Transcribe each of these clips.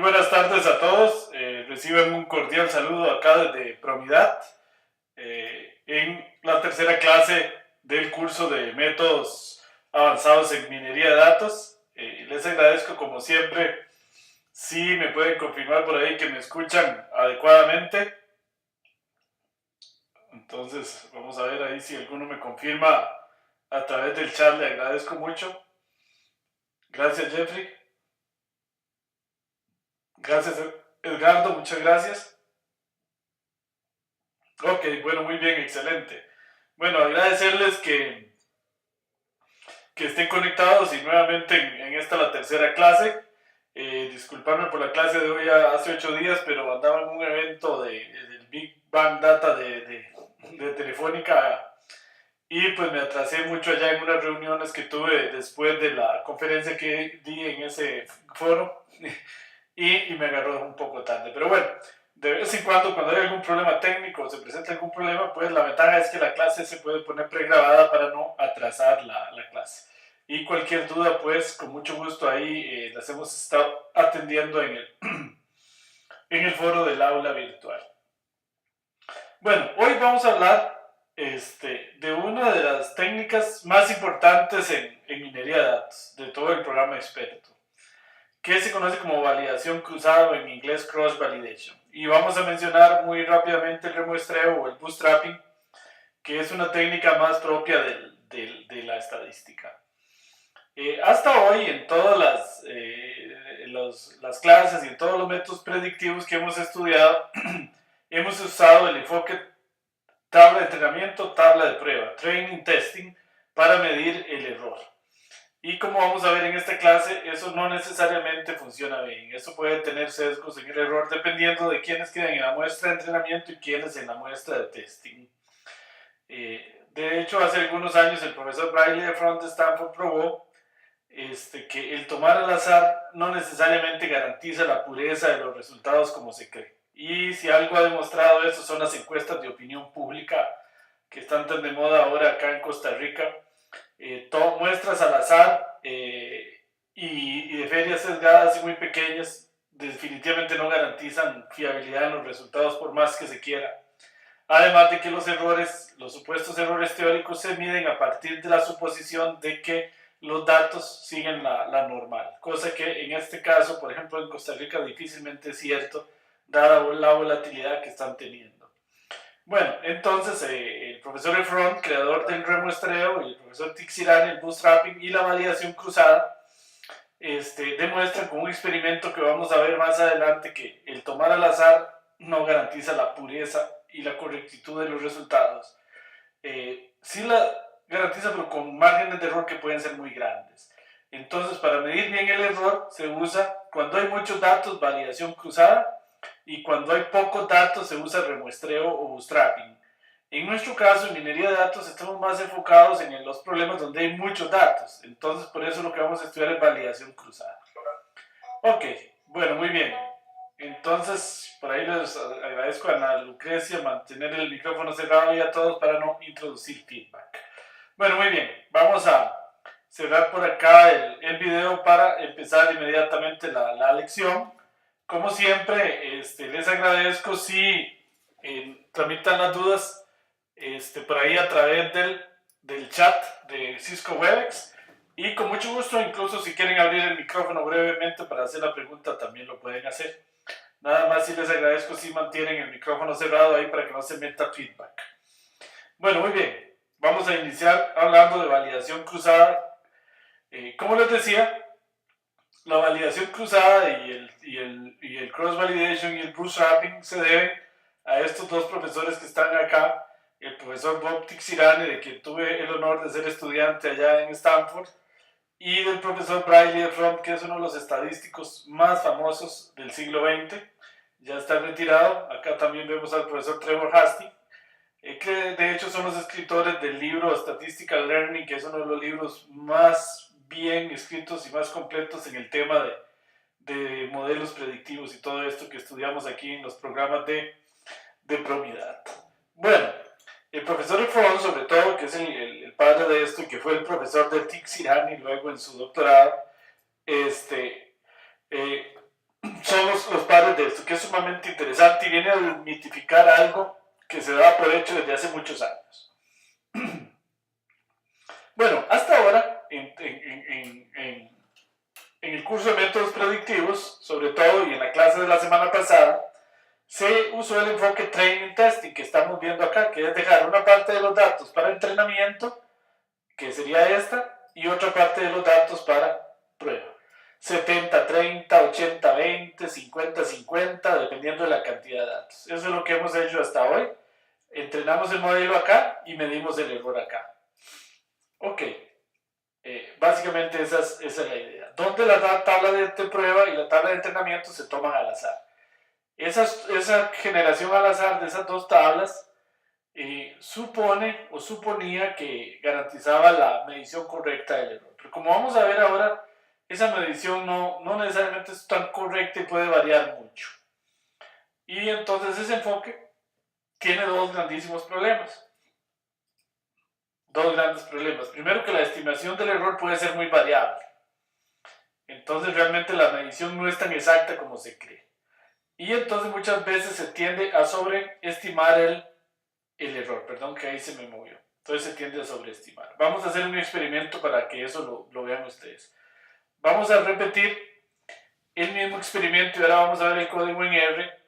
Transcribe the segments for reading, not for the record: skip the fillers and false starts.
buenas tardes a todos. Reciben un cordial saludo acá desde Promidad en la tercera clase del curso de métodos avanzados en minería de datos. Les agradezco como siempre si me pueden confirmar por ahí que me escuchan adecuadamente. Entonces vamos a ver ahí si alguno me confirma a través del chat. Le agradezco mucho. Gracias, Jeffrey. Gracias, Edgardo. Muchas gracias. Ok, bueno, muy bien, excelente. Bueno, agradecerles que estén conectados y nuevamente en esta la tercera clase. Disculparme por la clase de hoy hace 8 días, pero andaba en un evento del Big Bang Data de Telefónica y pues me atrasé mucho allá en unas reuniones que tuve después de la conferencia que di en ese foro y me agarró un poco tarde. Pero bueno, de vez en cuando hay algún problema técnico o se presenta algún problema, pues la ventaja es que la clase se puede poner pregrabada para no atrasar la clase. Y cualquier duda, pues con mucho gusto ahí las hemos estado atendiendo en el foro del aula virtual. Bueno, hoy vamos a hablar de una de las técnicas más importantes en minería de datos, de todo el programa experto, que se conoce como validación cruzada o en inglés cross validation. Y vamos a mencionar muy rápidamente el remuestreo o el bootstrapping, que es una técnica más propia de la estadística. Hasta hoy, en todas las clases y en todos los métodos predictivos que hemos estudiado, hemos usado el enfoque tabla de entrenamiento, tabla de prueba, training, testing, para medir el error. Y como vamos a ver en esta clase, eso no necesariamente funciona bien. Eso puede tener sesgos en el error dependiendo de quiénes quedan en la muestra de entrenamiento y quiénes en la muestra de testing. De hecho, hace algunos años el profesor Briley de Stanford probó que el tomar al azar no necesariamente garantiza la pureza de los resultados como se cree. Y si algo ha demostrado eso son las encuestas de opinión pública que están tan de moda ahora acá en Costa Rica. Muestras al azar y de ferias sesgadas y muy pequeñas definitivamente no garantizan fiabilidad en los resultados por más que se quiera. Además de que los supuestos errores teóricos se miden a partir de la suposición de que los datos siguen la normal, cosa que en este caso, por ejemplo, en Costa Rica difícilmente es cierto, dada la volatilidad que están teniendo. Bueno, entonces el profesor Efron, creador del remuestreo, y el profesor Tixirani, el bootstrapping y la validación cruzada, demuestran con un experimento que vamos a ver más adelante que el tomar al azar no garantiza la pureza y la correctitud de los resultados. Sí la garantiza, pero con márgenes de error que pueden ser muy grandes. Entonces, para medir bien el error, se usa, cuando hay muchos datos, validación cruzada, y cuando hay pocos datos, se usa remuestreo o bootstrapping. En nuestro caso, en minería de datos, estamos más enfocados en los problemas donde hay muchos datos. Entonces, por eso lo que vamos a estudiar es validación cruzada. Ok, bueno, muy bien. Entonces, por ahí les agradezco a Ana Lucrecia mantener el micrófono cerrado y a todos para no introducir feedback. Bueno, muy bien. Vamos a cerrar por acá el video para empezar inmediatamente la lección. Como siempre, les agradezco si tramitan las dudas por ahí a través del chat de Cisco Webex. Y con mucho gusto, incluso si quieren abrir el micrófono brevemente para hacer la pregunta, también lo pueden hacer. Nada más si les agradezco si mantienen el micrófono cerrado ahí para que no se meta feedback. Bueno, muy bien. Vamos a iniciar hablando de validación cruzada. Como les decía, la validación cruzada y el cross validation y el bootstrapping se deben a estos dos profesores que están acá. El profesor Bob Tixirani, de quien tuve el honor de ser estudiante allá en Stanford, y del profesor Briley de Front, que es uno de los estadísticos más famosos del siglo XX. Ya está retirado. Acá también vemos al profesor Trevor Hastings, que de hecho son los escritores del libro Statistical Learning, que es uno de los libros más bien escritos y más completos en el tema de modelos predictivos y todo esto que estudiamos aquí en los programas de Promidad. Bueno, el profesor Efron, sobre todo, que es el padre de esto y que fue el profesor de Tixirani luego en su doctorado, son los padres de esto, que es sumamente interesante y viene a desmitificar algo que se da por hecho desde hace muchos años. Bueno, hasta ahora, en el curso de métodos predictivos, sobre todo, y en la clase de la semana pasada, se usó el enfoque training testing que estamos viendo acá, que es dejar una parte de los datos para entrenamiento, que sería esta, y otra parte de los datos para prueba. 70-30, 80-20, 50-50, dependiendo de la cantidad de datos. Eso es lo que hemos hecho hasta hoy. Entrenamos el modelo acá y medimos el error acá. Ok, básicamente esa es la idea. Donde la tabla de prueba y la tabla de entrenamiento se toman al azar. Esa generación al azar de esas dos tablas supone o suponía que garantizaba la medición correcta del error. Pero como vamos a ver ahora, esa medición no necesariamente es tan correcta y puede variar mucho. Y entonces ese enfoque tiene dos grandísimos problemas. Dos grandes problemas. Primero, que la estimación del error puede ser muy variable. Entonces realmente la medición no es tan exacta como se cree. Y entonces muchas veces se tiende a sobreestimar el error. Perdón que ahí se me movió. Entonces se tiende a sobreestimar. Vamos a hacer un experimento para que eso lo vean ustedes. Vamos a repetir el mismo experimento y ahora vamos a ver el código en R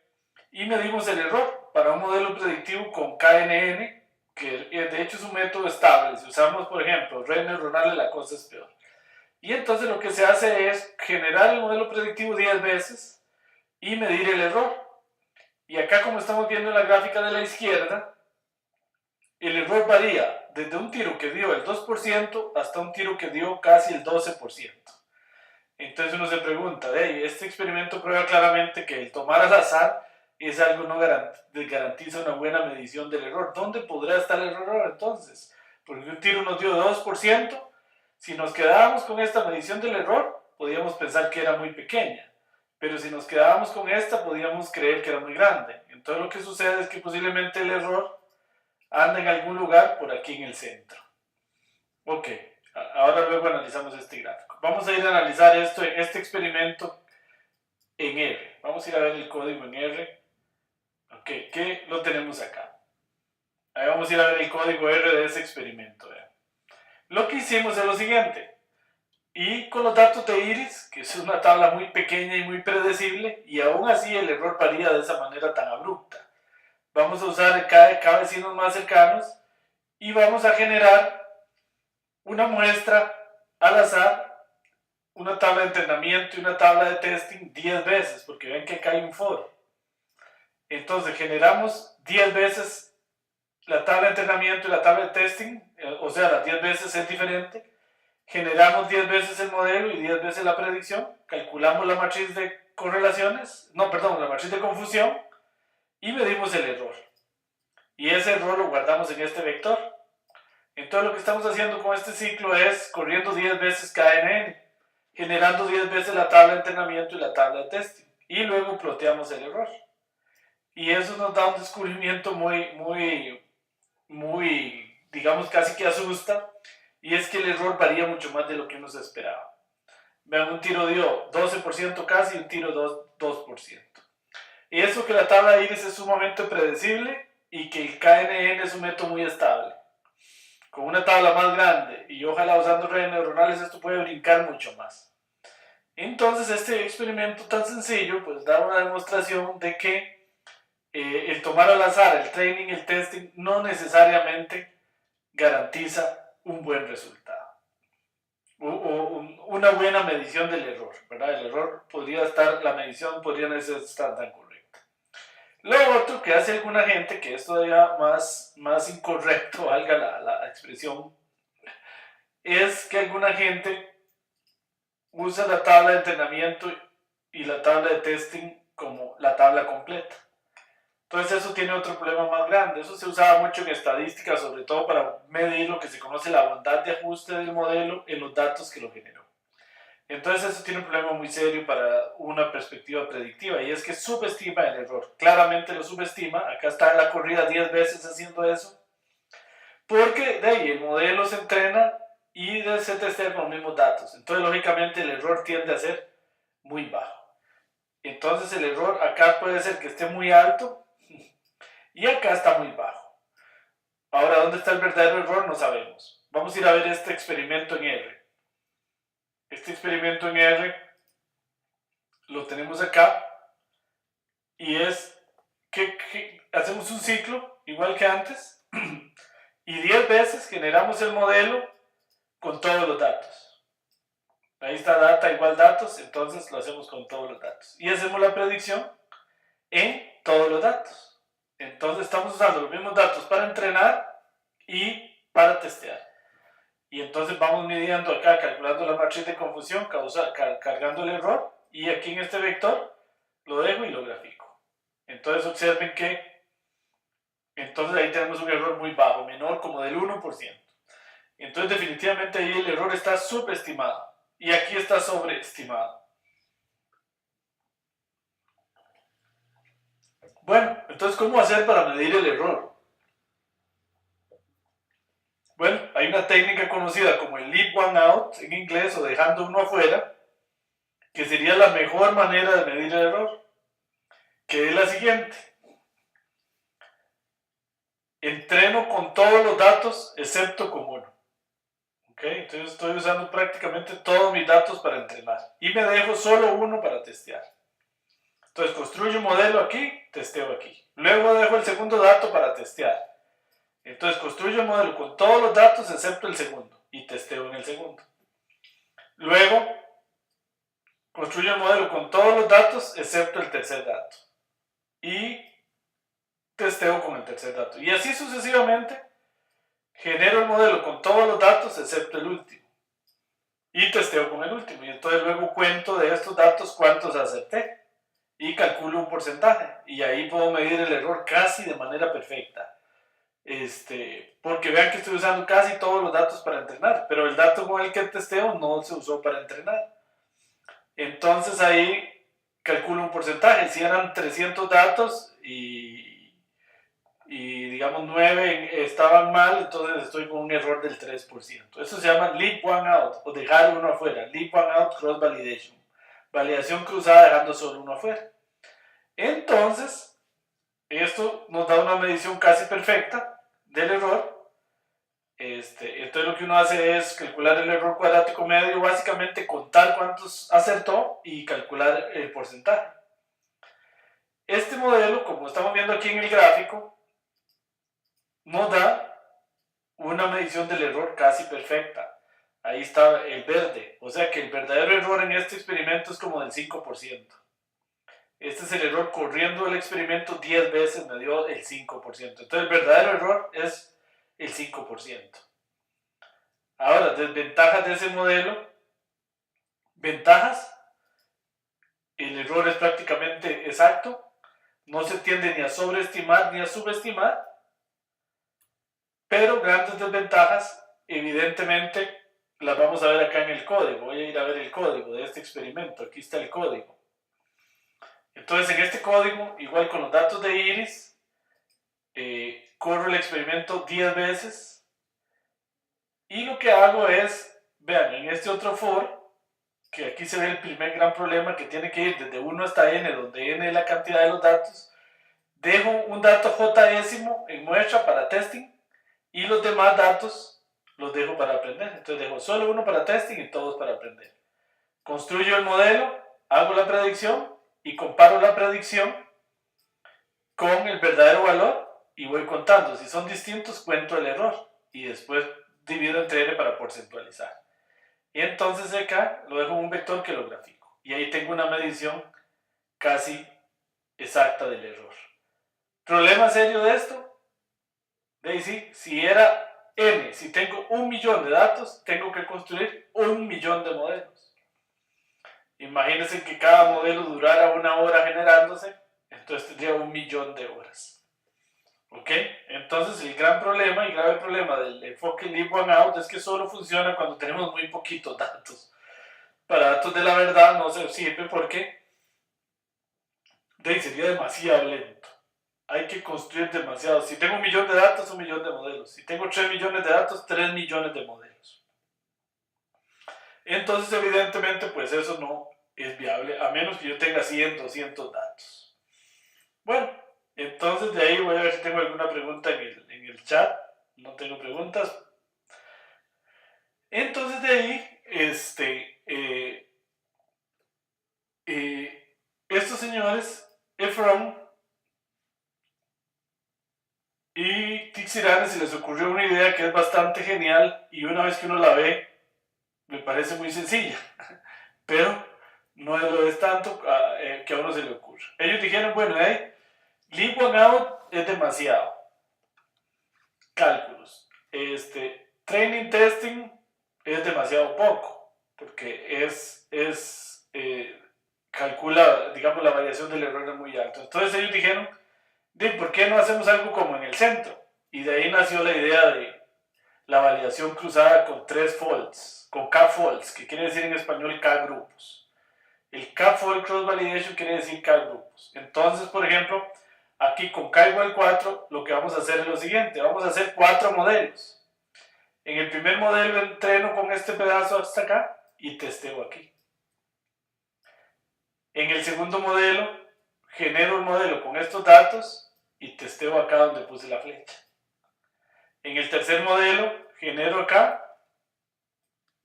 y medimos el error para un modelo predictivo con KNN, que de hecho es un método estable. Si usamos, por ejemplo, redes neuronales, la cosa es peor. Y entonces lo que se hace es generar el modelo predictivo 10 veces y medir el error. Y acá, como estamos viendo en la gráfica de la izquierda, el error varía desde un tiro que dio el 2% hasta un tiro que dio casi el 12%. Entonces uno se pregunta, este experimento prueba claramente que el tomar al azar es algo no garantiza una buena medición del error. ¿Dónde podrá estar el error entonces? Porque un tiro nos dio 2%. Si nos quedábamos con esta medición del error, podíamos pensar que era muy pequeña. Pero si nos quedábamos con esta, podíamos creer que era muy grande. Entonces lo que sucede es que posiblemente el error anda en algún lugar por aquí en el centro. Ok, ahora luego analizamos este gráfico. Vamos a ir a analizar este experimento en R. Vamos a ir a ver el código en R. Ok, ¿qué lo tenemos acá? Ahí vamos a ir a ver el código R de ese experimento. Lo que hicimos es lo siguiente. Y con los datos de iris, que es una tabla muy pequeña y muy predecible, y aún así el error varía de esa manera tan abrupta. Vamos a usar cada vecinos más cercanos y vamos a generar una muestra al azar, una tabla de entrenamiento y una tabla de testing 10 veces, porque ven que acá hay un for. Entonces generamos 10 veces la tabla de entrenamiento y la tabla de testing, o sea, las 10 veces es diferente. Generamos 10 veces el modelo y 10 veces la predicción, calculamos la matriz de correlaciones, la matriz de confusión y medimos el error. Y ese error lo guardamos en este vector. Entonces lo que estamos haciendo con este ciclo es corriendo 10 veces KNN, generando 10 veces la tabla de entrenamiento y la tabla de testing. Y luego ploteamos el error. Y eso nos da un descubrimiento muy, digamos, casi que asusta. Y es que el error varía mucho más de lo que uno se esperaba. Vean, un tiro dio 12% casi y un tiro 2%. Y eso que la tabla de iris es sumamente predecible y que el KNN es un método muy estable. Con una tabla más grande y ojalá usando redes neuronales esto puede brincar mucho más. Entonces este experimento tan sencillo pues da una demostración de que el tomar al azar, el training, el testing no necesariamente garantiza un buen resultado o una buena medición del error, ¿verdad? El error podría estar, la medición podría no estar tan correcta. Lo otro que hace alguna gente, que es todavía más incorrecto, valga la expresión, es que alguna gente usa la tabla de entrenamiento y la tabla de testing como la tabla completa. Entonces eso tiene otro problema más grande. Eso se usaba mucho en estadística, sobre todo para medir lo que se conoce la bondad de ajuste del modelo en los datos que lo generó. Entonces eso tiene un problema muy serio para una perspectiva predictiva y es que subestima el error. Claramente lo subestima. Acá está en la corrida 10 veces haciendo eso. Porque de ahí el modelo se entrena y se testea con los mismos datos. Entonces lógicamente el error tiende a ser muy bajo. Entonces el error acá puede ser que esté muy alto y acá está muy bajo. Ahora, ¿dónde está el verdadero error? No sabemos. Vamos a ir a ver este experimento en R. Este experimento en R lo tenemos acá y es que hacemos un ciclo igual que antes y 10 veces generamos el modelo con todos los datos. Ahí está data igual datos, entonces lo hacemos con todos los datos. Y hacemos la predicción en todos los datos. Entonces estamos usando los mismos datos para entrenar y para testear. Y entonces vamos midiendo acá, calculando la matriz de confusión, cargando el error, y aquí en este vector lo dejo y lo grafico. Entonces observen que entonces ahí tenemos un error muy bajo, menor como del 1%. Entonces definitivamente ahí el error está subestimado y aquí está sobreestimado. Bueno, entonces ¿cómo hacer para medir el error? Bueno, hay una técnica conocida como el leave one out en inglés o dejando uno afuera, que sería la mejor manera de medir el error, que es la siguiente. Entreno con todos los datos excepto con uno. ¿Okay? Entonces estoy usando prácticamente todos mis datos para entrenar y me dejo solo uno para testear. Entonces construyo un modelo aquí, testeo aquí. Luego dejo el segundo dato para testear. Entonces construyo el modelo con todos los datos excepto el segundo y testeo en el segundo. Luego construyo el modelo con todos los datos excepto el tercer dato y testeo con el tercer dato. Y así sucesivamente genero el modelo con todos los datos excepto el último y testeo con el último. Y entonces luego cuento de estos datos cuántos acerté y calculo un porcentaje. Y ahí puedo medir el error casi de manera perfecta. Porque vean que estoy usando casi todos los datos para entrenar, pero el dato con el que testeo no se usó para entrenar. Entonces ahí calculo un porcentaje. Si eran 300 datos y digamos 9 estaban mal, entonces estoy con un error del 3%. Eso se llama leave one out o dejar uno afuera. Leave one out cross validation. Validación cruzada dejando solo uno afuera. Entonces, esto nos da una medición casi perfecta del error. Entonces lo que uno hace es calcular el error cuadrático medio, básicamente contar cuántos acertó y calcular el porcentaje. Este modelo, como estamos viendo aquí en el gráfico, nos da una medición del error casi perfecta. Ahí está el verde, o sea que el verdadero error en este experimento es como del 5%. Este es el error corriendo el experimento 10 veces me dio el 5%. Entonces el verdadero error es el 5%. Ahora, desventajas de ese modelo. Ventajas. El error es prácticamente exacto. No se tiende ni a sobreestimar ni a subestimar. Pero grandes desventajas, evidentemente, las vamos a ver acá en el código. Voy a ir a ver el código de este experimento. Aquí está el código. Entonces, en este código, igual con los datos de iris, corro el experimento 10 veces. Y lo que hago es, vean, en este otro for, que aquí se ve el primer gran problema que tiene que ir desde 1 hasta n, donde n es la cantidad de los datos, dejo un dato j-ésimo en muestra para testing y los demás datos los dejo para aprender. Entonces dejo solo uno para testing y todos para aprender. Construyo el modelo, hago la predicción y comparo la predicción con el verdadero valor y voy contando. Si son distintos, cuento el error y después divido entre n para porcentualizar. Y entonces acá lo dejo en un vector que lo grafico. Y ahí tengo una medición casi exacta del error. ¿Problema serio de esto? Daisy, si era n, si tengo 1.000.000 de datos, tengo que construir 1.000.000 de modelos. Imagínense que cada modelo durara 1 hora generándose, entonces tendría 1.000.000 de horas. ¿Ok? Entonces el gran problema y grave problema del enfoque leave one out es que solo funciona cuando tenemos muy poquitos datos. Para datos de la verdad no se sirve porque sería demasiado lento. Hay que construir demasiado. Si tengo 1.000.000 de datos, 1.000.000 de modelos. Si tengo 3 millones de datos, 3 millones de modelos. Entonces, evidentemente, pues eso es viable, a menos que yo tenga 100, 200 datos. Bueno, entonces de ahí voy a ver si tengo alguna pregunta en el chat. No tengo preguntas. Entonces de ahí, estos señores, Efron y Tixirane, se les ocurrió una idea que es bastante genial y una vez que uno la ve, me parece muy sencilla, pero no lo es tanto que a uno se le ocurra. Ellos dijeron, bueno, leave one out es demasiado. Cálculos. Training testing es demasiado poco, porque calcula, digamos, la variación del error es muy alta. Entonces ellos dijeron, ¿por qué no hacemos algo como en el centro? Y de ahí nació la idea de la validación cruzada con 3 faults, con K-faults, que quiere decir en español K-grupos. El K-fault cross validation quiere decir K-grupos. Entonces, por ejemplo, aquí con K igual 4, lo que vamos a hacer es lo siguiente, vamos a hacer 4 modelos. En el primer modelo entreno con este pedazo hasta acá y testeo aquí. En el segundo modelo, genero el modelo con estos datos y testeo acá donde puse la flecha. En el tercer modelo, genero acá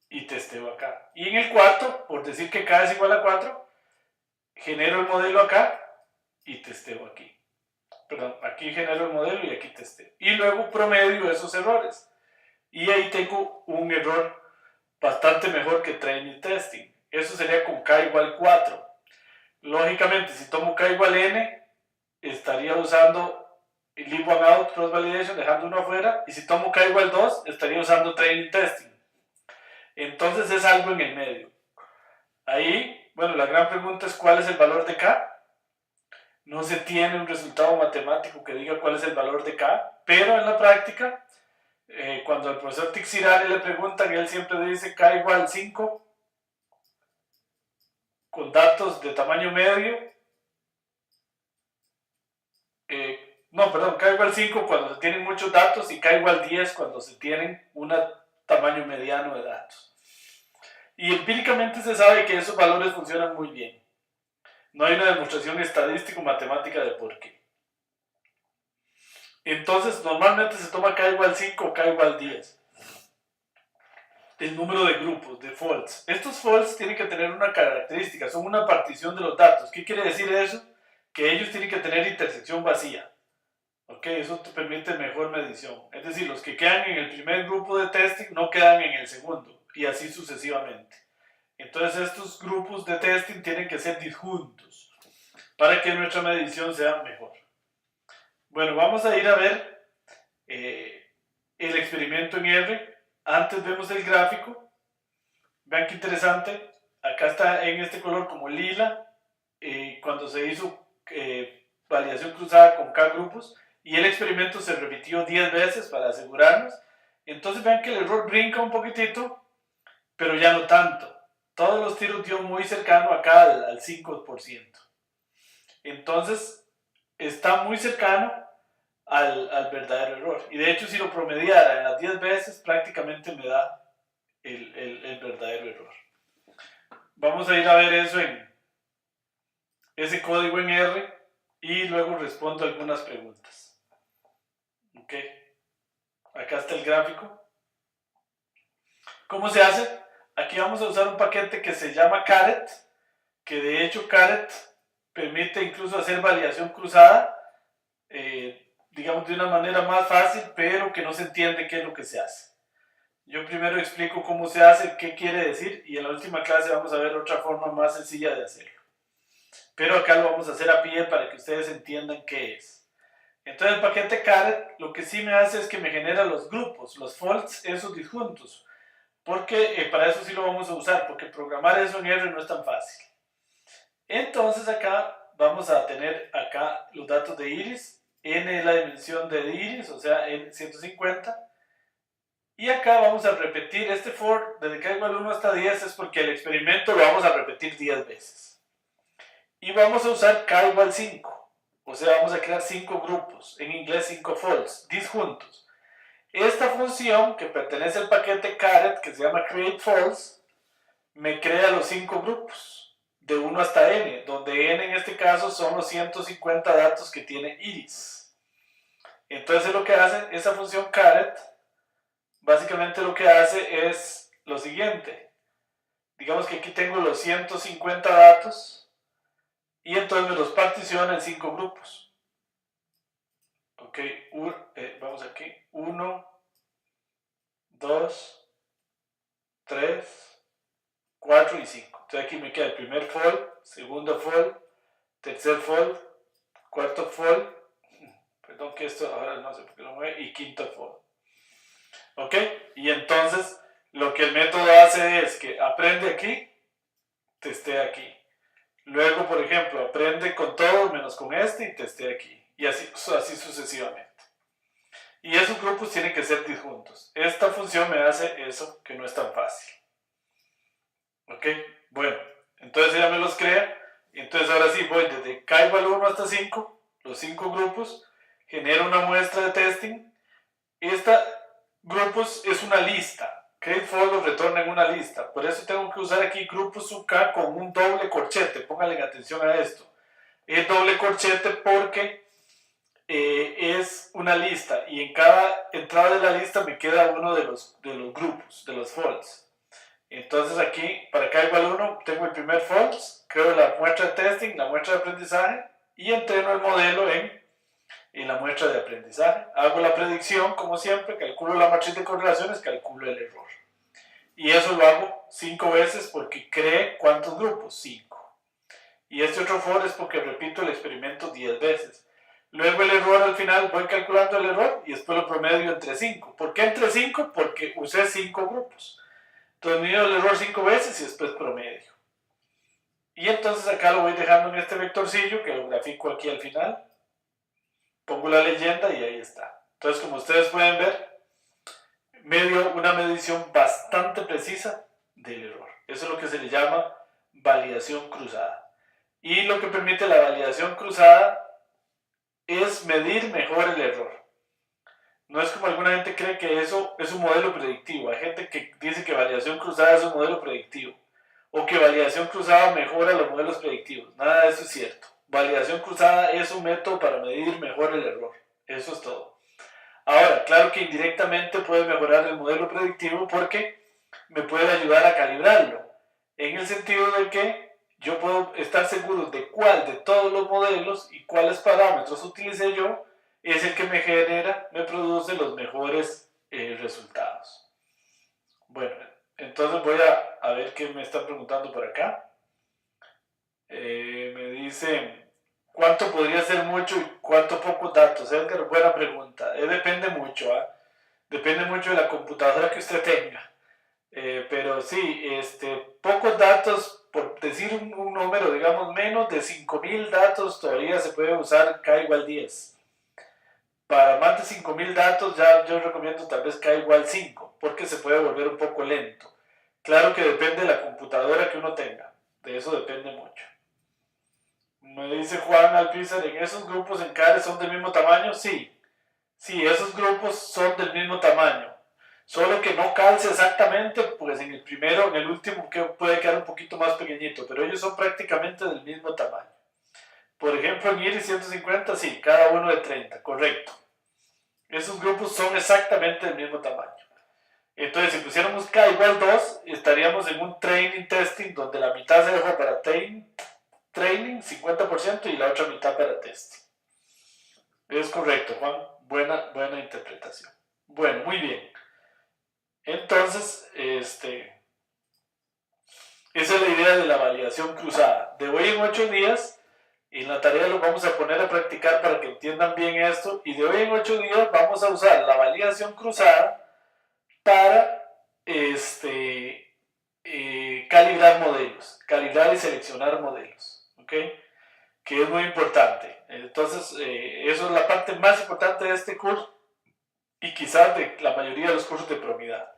y testeo acá. Y en el cuarto, por decir que K es igual a 4, genero el modelo acá y testeo aquí. Perdón, aquí genero el modelo y aquí testeo. Y luego promedio esos errores. Y ahí tengo un error bastante mejor que training testing. Eso sería con K igual 4. Lógicamente, si tomo K igual N, estaría usando el leave one out cross validation, dejando uno afuera. Y si tomo K igual 2, estaría usando training testing. Entonces es algo en el medio. Ahí, bueno, la gran pregunta es ¿cuál es el valor de K? No se tiene un resultado matemático que diga cuál es el valor de K, pero en la práctica, cuando al profesor Tixirane le preguntan, él siempre dice K igual 5, con datos de tamaño medio, K igual 5 cuando se tienen muchos datos y K igual 10 cuando se tienen un tamaño mediano de datos. Y empíricamente se sabe que esos valores funcionan muy bien. No hay una demostración estadístico-matemática de por qué. Entonces, normalmente se toma K igual 5 o K igual 10. El número de grupos, de faults. Estos faults tienen que tener una característica, son una partición de los datos. ¿Qué quiere decir eso? Que ellos tienen que tener intersección vacía. Ok, eso te permite mejor medición. Es decir, los que quedan en el primer grupo de testing no quedan en el segundo, y así sucesivamente. Entonces, estos grupos de testing tienen que ser disjuntos para que nuestra medición sea mejor. Bueno, vamos a ir a ver el experimento en R. Antes vemos el gráfico. Vean qué interesante. Acá está en este color como lila, cuando se hizo validación cruzada con K grupos. Y el experimento se repitió 10 veces para asegurarnos. Entonces vean que el error brinca un poquitito, pero ya no tanto. Todos los tiros dio muy cercano acá al 5%. Entonces está muy cercano al verdadero error. Y de hecho, si lo promediara en las 10 veces, prácticamente me da el verdadero error. Vamos a ir a ver eso en ese código en R y luego respondo algunas preguntas. Ok, acá está el gráfico. ¿Cómo se hace? Aquí vamos a usar un paquete que se llama Caret, que de hecho Caret permite incluso hacer validación cruzada, digamos de una manera más fácil, pero que no se entiende qué es lo que se hace. Yo primero explico cómo se hace, qué quiere decir, y en la última clase vamos a ver otra forma más sencilla de hacerlo. Pero acá lo vamos a hacer a pie para que ustedes entiendan qué es. Entonces el paquete Caret lo que sí me hace es que me genera los grupos, los faults, esos disjuntos. Porque para eso sí lo vamos a usar, porque programar eso en R no es tan fácil. Entonces acá vamos a tener acá los datos de iris, n es la dimensión de iris, o sea, n 150. Y acá vamos a repetir este for, desde K igual 1 hasta 10, es porque el experimento lo vamos a repetir 10 veces. Y vamos a usar K igual 5. O sea, vamos a crear 5 grupos, en inglés 5 faults, disjuntos. Esta función, que pertenece al paquete Caret, que se llama createFaults, me crea los 5 grupos de 1 hasta n, donde n en este caso son los 150 datos que tiene Iris. Entonces lo que hace esa función caret, básicamente lo que hace es lo siguiente. Digamos que aquí tengo los 150 datos y entonces me los particiona en 5 grupos. Ok, vamos aquí, 1, 2, 3, 4 y 5. Entonces aquí me queda el primer fold, segundo fold, tercer fold, cuarto fold, perdón que esto ahora no sé por qué lo mueve, y quinto fold. Ok, y entonces lo que el método hace es que aprende aquí, testea aquí. Luego, por ejemplo, aprende con todo menos con este y testea aquí. Y así sucesivamente. Y esos grupos tienen que ser disjuntos. Esta función me hace eso que no es tan fácil. Ok, bueno, entonces ya me los crea. Entonces ahora sí voy desde k igual 1 hasta 5, los 5 grupos, genero una muestra de testing. Esta grupos es una lista. Create for los retorna en una lista. Por eso tengo que usar aquí grupos sub k con un doble corchete. Pónganle atención a esto. Es doble corchete porque es una lista y en cada entrada de la lista me queda uno de los grupos, de los folds. Entonces aquí, para k igual 1, tengo el primer false, creo la muestra de testing, la muestra de aprendizaje y entreno el modelo en la muestra de aprendizaje. Hago la predicción, como siempre, calculo la matriz de correlaciones, calculo el error. Y eso lo hago 5 veces porque cree ¿cuántos grupos? 5. Y este otro for es porque repito el experimento 10 veces. Luego el error al final, voy calculando el error y después lo promedio entre 5. ¿Por qué entre 5? Porque usé 5 grupos. Entonces mido el error 5 veces y después promedio. Y entonces acá lo voy dejando en este vectorcillo que lo grafico aquí al final. Pongo la leyenda y ahí está. Entonces, como ustedes pueden ver, me dio una medición bastante precisa del error. Eso es lo que se le llama validación cruzada. Y lo que permite la validación cruzada es medir mejor el error. No es como alguna gente cree que eso es un modelo predictivo. Hay gente que dice que validación cruzada es un modelo predictivo. O que validación cruzada mejora los modelos predictivos. Nada de eso es cierto. Validación cruzada es un método para medir mejor el error. Eso es todo. Ahora, claro que indirectamente puede mejorar el modelo predictivo porque me puede ayudar a calibrarlo. En el sentido de que yo puedo estar seguro de cuál de todos los modelos y cuáles parámetros utilicé yo es el que me genera, me produce los mejores resultados. Bueno, entonces voy a ver qué me están preguntando por acá. Me dicen, ¿cuánto podría ser mucho y cuánto pocos datos? Edgar, buena pregunta. Depende mucho, ¿eh? Depende mucho de la computadora que usted tenga. Pero sí, pocos datos, por decir un número, digamos, menos de 5000 datos todavía se puede usar k igual 10. Para más de 5000 datos ya yo recomiendo tal vez k igual 5, porque se puede volver un poco lento. Claro que depende de la computadora que uno tenga, de eso depende mucho. Me dice Juan Alpizar, ¿en esos grupos en CARE son del mismo tamaño? Sí, esos grupos son del mismo tamaño. Solo que no calce exactamente, pues en el primero, en el último que puede quedar un poquito más pequeñito, pero ellos son prácticamente del mismo tamaño. Por ejemplo, en IRIS 150, sí, cada uno de 30, correcto. Esos grupos son exactamente del mismo tamaño. Entonces, si pusiéramos K igual 2, estaríamos en un training testing donde la mitad se dejó para training, 50%, y la otra mitad para testing. Es correcto, Juan. Buena interpretación. Bueno, muy bien. Entonces, esa es la idea de la validación cruzada. De hoy en 8 días, en la tarea lo vamos a poner a practicar para que entiendan bien esto. Y de hoy en 8 días vamos a usar la validación cruzada para calibrar modelos, calibrar y seleccionar modelos, ¿ok? Que es muy importante. Entonces, eso es la parte más importante de este curso y quizás de la mayoría de los cursos de probabilidad.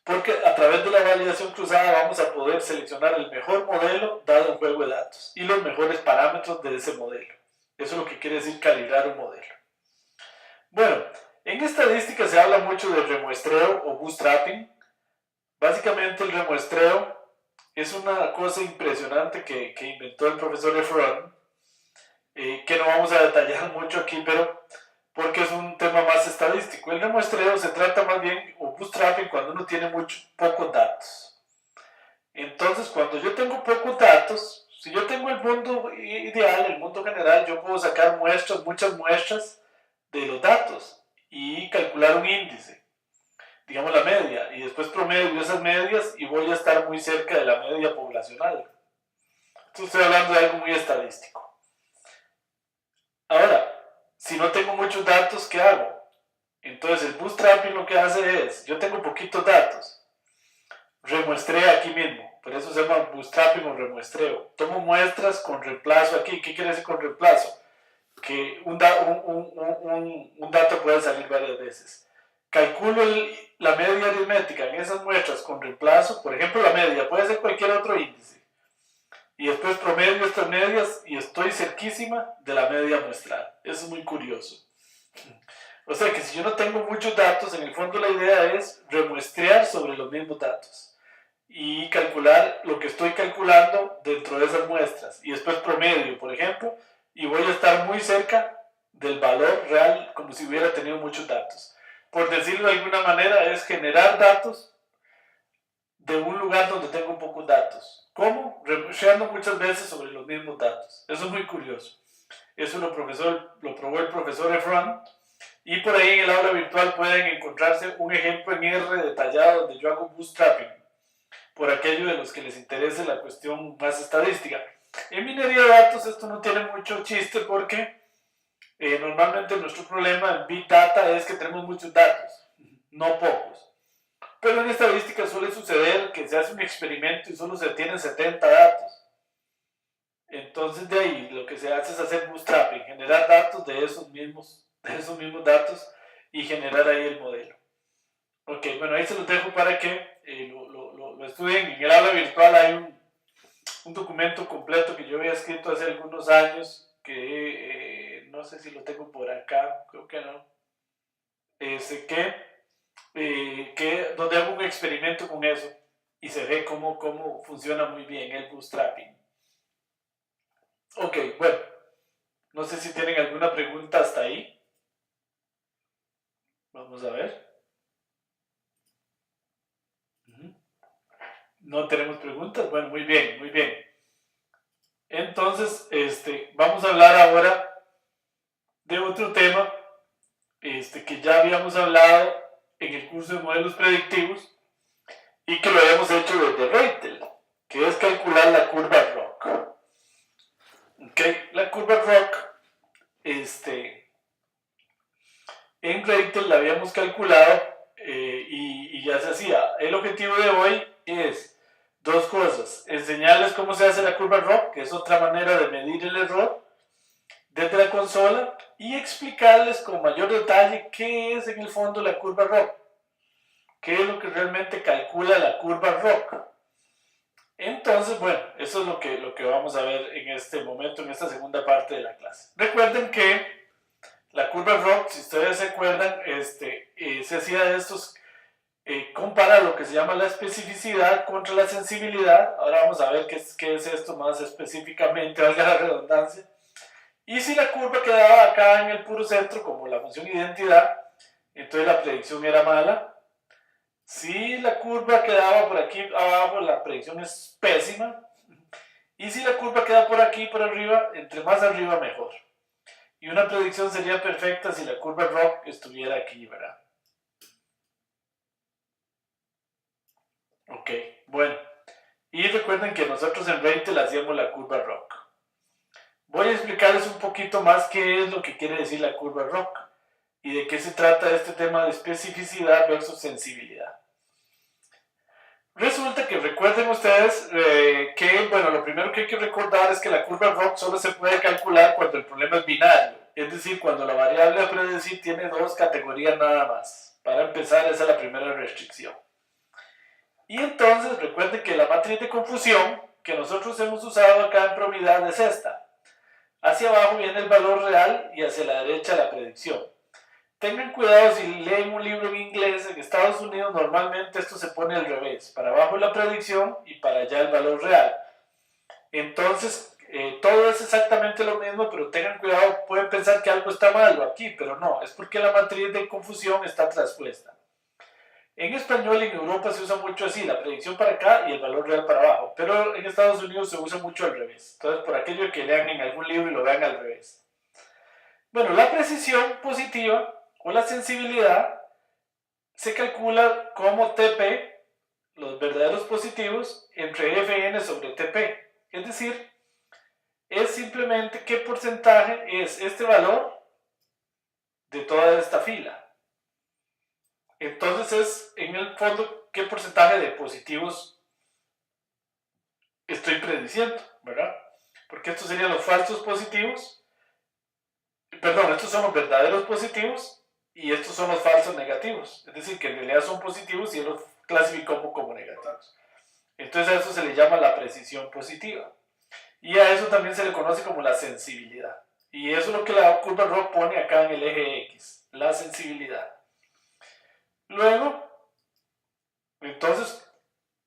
Porque a través de la validación cruzada vamos a poder seleccionar el mejor modelo dado un juego de datos y los mejores parámetros de ese modelo. Eso es lo que quiere decir calibrar un modelo. Bueno, en estadística se habla mucho del remuestreo o bootstrapping. Básicamente el remuestreo es una cosa impresionante que inventó el profesor Efron, que no vamos a detallar mucho aquí, pero porque es un tema más estadístico. El remuestreo se trata más bien, o bootstrapping, cuando uno tiene pocos datos. Entonces, cuando yo tengo pocos datos, si yo tengo el mundo ideal, el mundo general, yo puedo sacar muestras, muchas muestras de los datos y calcular un índice, digamos la media, y después promedio esas medias y voy a estar muy cerca de la media poblacional. Entonces estoy hablando de algo muy estadístico. Ahora, si no tengo muchos datos, ¿qué hago? Entonces el bootstrapping lo que hace es, yo tengo poquitos datos, remuestreo aquí mismo, por eso se llama bootstrapping o remuestreo. Tomo muestras con reemplazo aquí. ¿Qué quiere decir con reemplazo? Que un dato puede salir varias veces. Calculo la media aritmética en esas muestras con reemplazo, por ejemplo la media, puede ser cualquier otro índice. Y después promedio estas medias y estoy cerquísima de la media muestral. Eso es muy curioso. O sea que si yo no tengo muchos datos, en el fondo la idea es remuestrear sobre los mismos datos y calcular lo que estoy calculando dentro de esas muestras. Y después promedio, por ejemplo, y voy a estar muy cerca del valor real como si hubiera tenido muchos datos. Por decirlo de alguna manera, es generar datos de un lugar donde tengo pocos datos. ¿Cómo? Remuestreando muchas veces sobre los mismos datos. Eso es muy curioso. Eso lo probó el profesor Efron. Y por ahí en el aula virtual pueden encontrarse un ejemplo en R detallado donde yo hago bootstrapping, por aquello de los que les interese la cuestión más estadística. En minería de datos esto no tiene mucho chiste porque normalmente nuestro problema en Big Data es que tenemos muchos datos, no pocos. Pero en estadística suele suceder que se hace un experimento y solo se tienen 70 datos. Entonces de ahí lo que se hace es hacer bootstrapping, generar datos de esos mismos datos y generar ahí el modelo. Ok, bueno, ahí se los dejo para que lo estudien. En el aula virtual hay un documento completo que yo había escrito hace algunos años, que no sé si lo tengo por acá, creo que no, donde hago un experimento con eso y se ve cómo funciona muy bien el bootstrapping. Ok, bueno, no sé si tienen alguna pregunta hasta ahí. Vamos a ver. No tenemos preguntas. Bueno, muy bien, muy bien. Entonces, vamos a hablar ahora de otro tema que ya habíamos hablado en el curso de modelos predictivos y que lo habíamos hecho desde RATEL, que es calcular la curva ROC. Okay. La curva ROC, en RATEL la habíamos calculado y ya se hacía. El objetivo de hoy es dos cosas: enseñarles cómo se hace la curva ROC, que es otra manera de medir el error desde la consola, y explicarles con mayor detalle qué es en el fondo la curva ROC, qué es lo que realmente calcula la curva ROC. Entonces, bueno, eso es lo que vamos a ver en este momento, en esta segunda parte de la clase. Recuerden que la curva ROC, si ustedes se acuerdan, se hacía de estos, compara lo que se llama la especificidad contra la sensibilidad. Ahora vamos a ver qué es esto más específicamente, valga la redundancia. Y si la curva quedaba acá en el puro centro, como la función identidad, entonces la predicción era mala. Si la curva quedaba por aquí abajo, la predicción es pésima. Y si la curva queda por aquí, por arriba, entre más arriba mejor. Y una predicción sería perfecta si la curva ROC estuviera aquí, ¿verdad? Ok, bueno. Y recuerden que nosotros en RATEL hacíamos la curva ROC. Voy a explicarles un poquito más qué es lo que quiere decir la curva ROC y de qué se trata este tema de especificidad versus sensibilidad. Resulta que recuerden ustedes que, bueno, lo primero que hay que recordar es que la curva ROC solo se puede calcular cuando el problema es binario, es decir, cuando la variable a predecir tiene dos categorías nada más. Para empezar, esa es la primera restricción. Y entonces recuerden que la matriz de confusión que nosotros hemos usado acá en probabilidad es esta. Hacia abajo viene el valor real y hacia la derecha la predicción. Tengan cuidado si leen un libro en inglés, en Estados Unidos normalmente esto se pone al revés. Para abajo la predicción y para allá el valor real. Entonces, todo es exactamente lo mismo, pero tengan cuidado, pueden pensar que algo está mal aquí, pero no, es porque la matriz de confusión está traspuesta. En español en Europa se usa mucho así, la predicción para acá y el valor real para abajo, pero en Estados Unidos se usa mucho al revés. Entonces, por aquello que lean en algún libro y lo vean al revés. Bueno, la precisión positiva o la sensibilidad se calcula como TP, los verdaderos positivos, entre Fn sobre TP. Es decir, es simplemente qué porcentaje es este valor de toda esta fila. Entonces es, en el fondo, qué porcentaje de positivos estoy prediciendo, ¿verdad? Porque estos serían los falsos positivos, perdón, estos son los verdaderos positivos y estos son los falsos negativos. Es decir, que en realidad son positivos y él los clasificó como negativos. Entonces a eso se le llama la precisión positiva. Y a eso también se le conoce como la sensibilidad. Y eso es lo que la curva ROC pone acá en el eje X, la sensibilidad. Luego, entonces,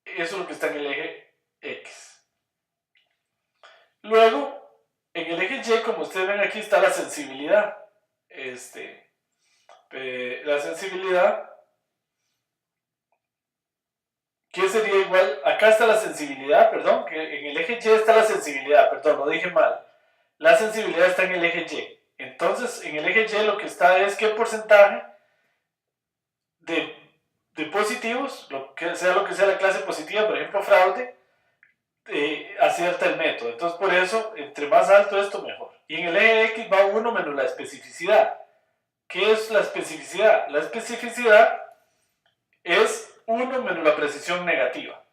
eso es lo que está en el eje X. Luego, en el eje Y, como ustedes ven aquí, está la sensibilidad. La sensibilidad, ¿qué sería igual? Acá está la sensibilidad, perdón, que en el eje Y está la sensibilidad, perdón, lo dije mal. La sensibilidad está en el eje Y. Entonces, en el eje Y lo que está es qué porcentaje de positivos, lo que sea la clase positiva, por ejemplo, fraude, acierta el método. Entonces, por eso, entre más alto esto, mejor. Y en el eje X va 1 menos la especificidad. ¿Qué es la especificidad? La especificidad es 1 menos la precisión negativa,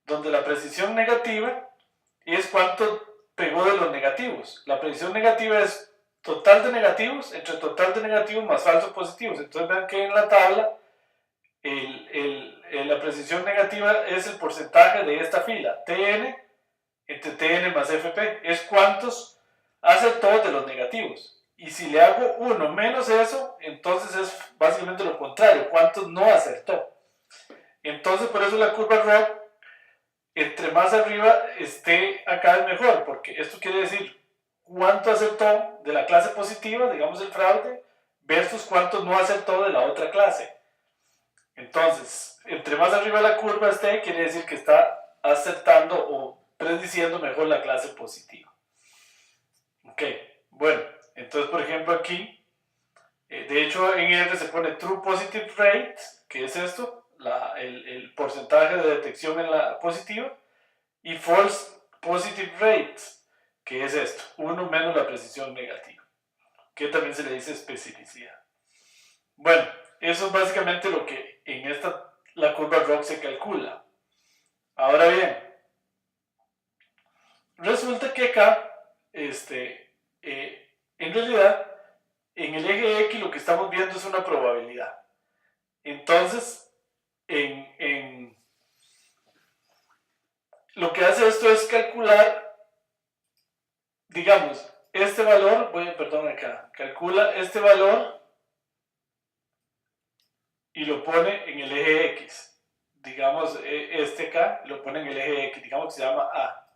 donde la precisión negativa es cuánto pegó de los negativos. La precisión negativa es total de negativos entre total de negativos más falsos positivos. Entonces vean que en la tabla la precisión negativa es el porcentaje de esta fila, Tn entre Tn más Fp, es cuántos acertó de los negativos. Y si le hago 1 menos eso, entonces es básicamente lo contrario, cuántos no acertó. Entonces por eso la curva ROC, entre más arriba esté acá es mejor, porque esto quiere decir cuánto acertó de la clase positiva, digamos el fraude, versus cuánto no acertó de la otra clase. Entonces, entre más arriba la curva esté, quiere decir que está acertando o prediciendo mejor la clase positiva. Ok, bueno, entonces por ejemplo aquí, de hecho en R se pone True Positive Rate, que es esto, el porcentaje de detección en la positiva, y False Positive Rate, que es esto, 1 menos la precisión negativa, que también se le dice especificidad. Bueno, eso es básicamente lo que en la curva ROC se calcula. Ahora bien, resulta que acá, en realidad, en el eje X lo que estamos viendo es una probabilidad. Entonces, lo que hace esto es calcular, digamos, este valor, calcula este valor y lo pone en el eje X. Digamos, este acá lo pone en el eje X, digamos que se llama A.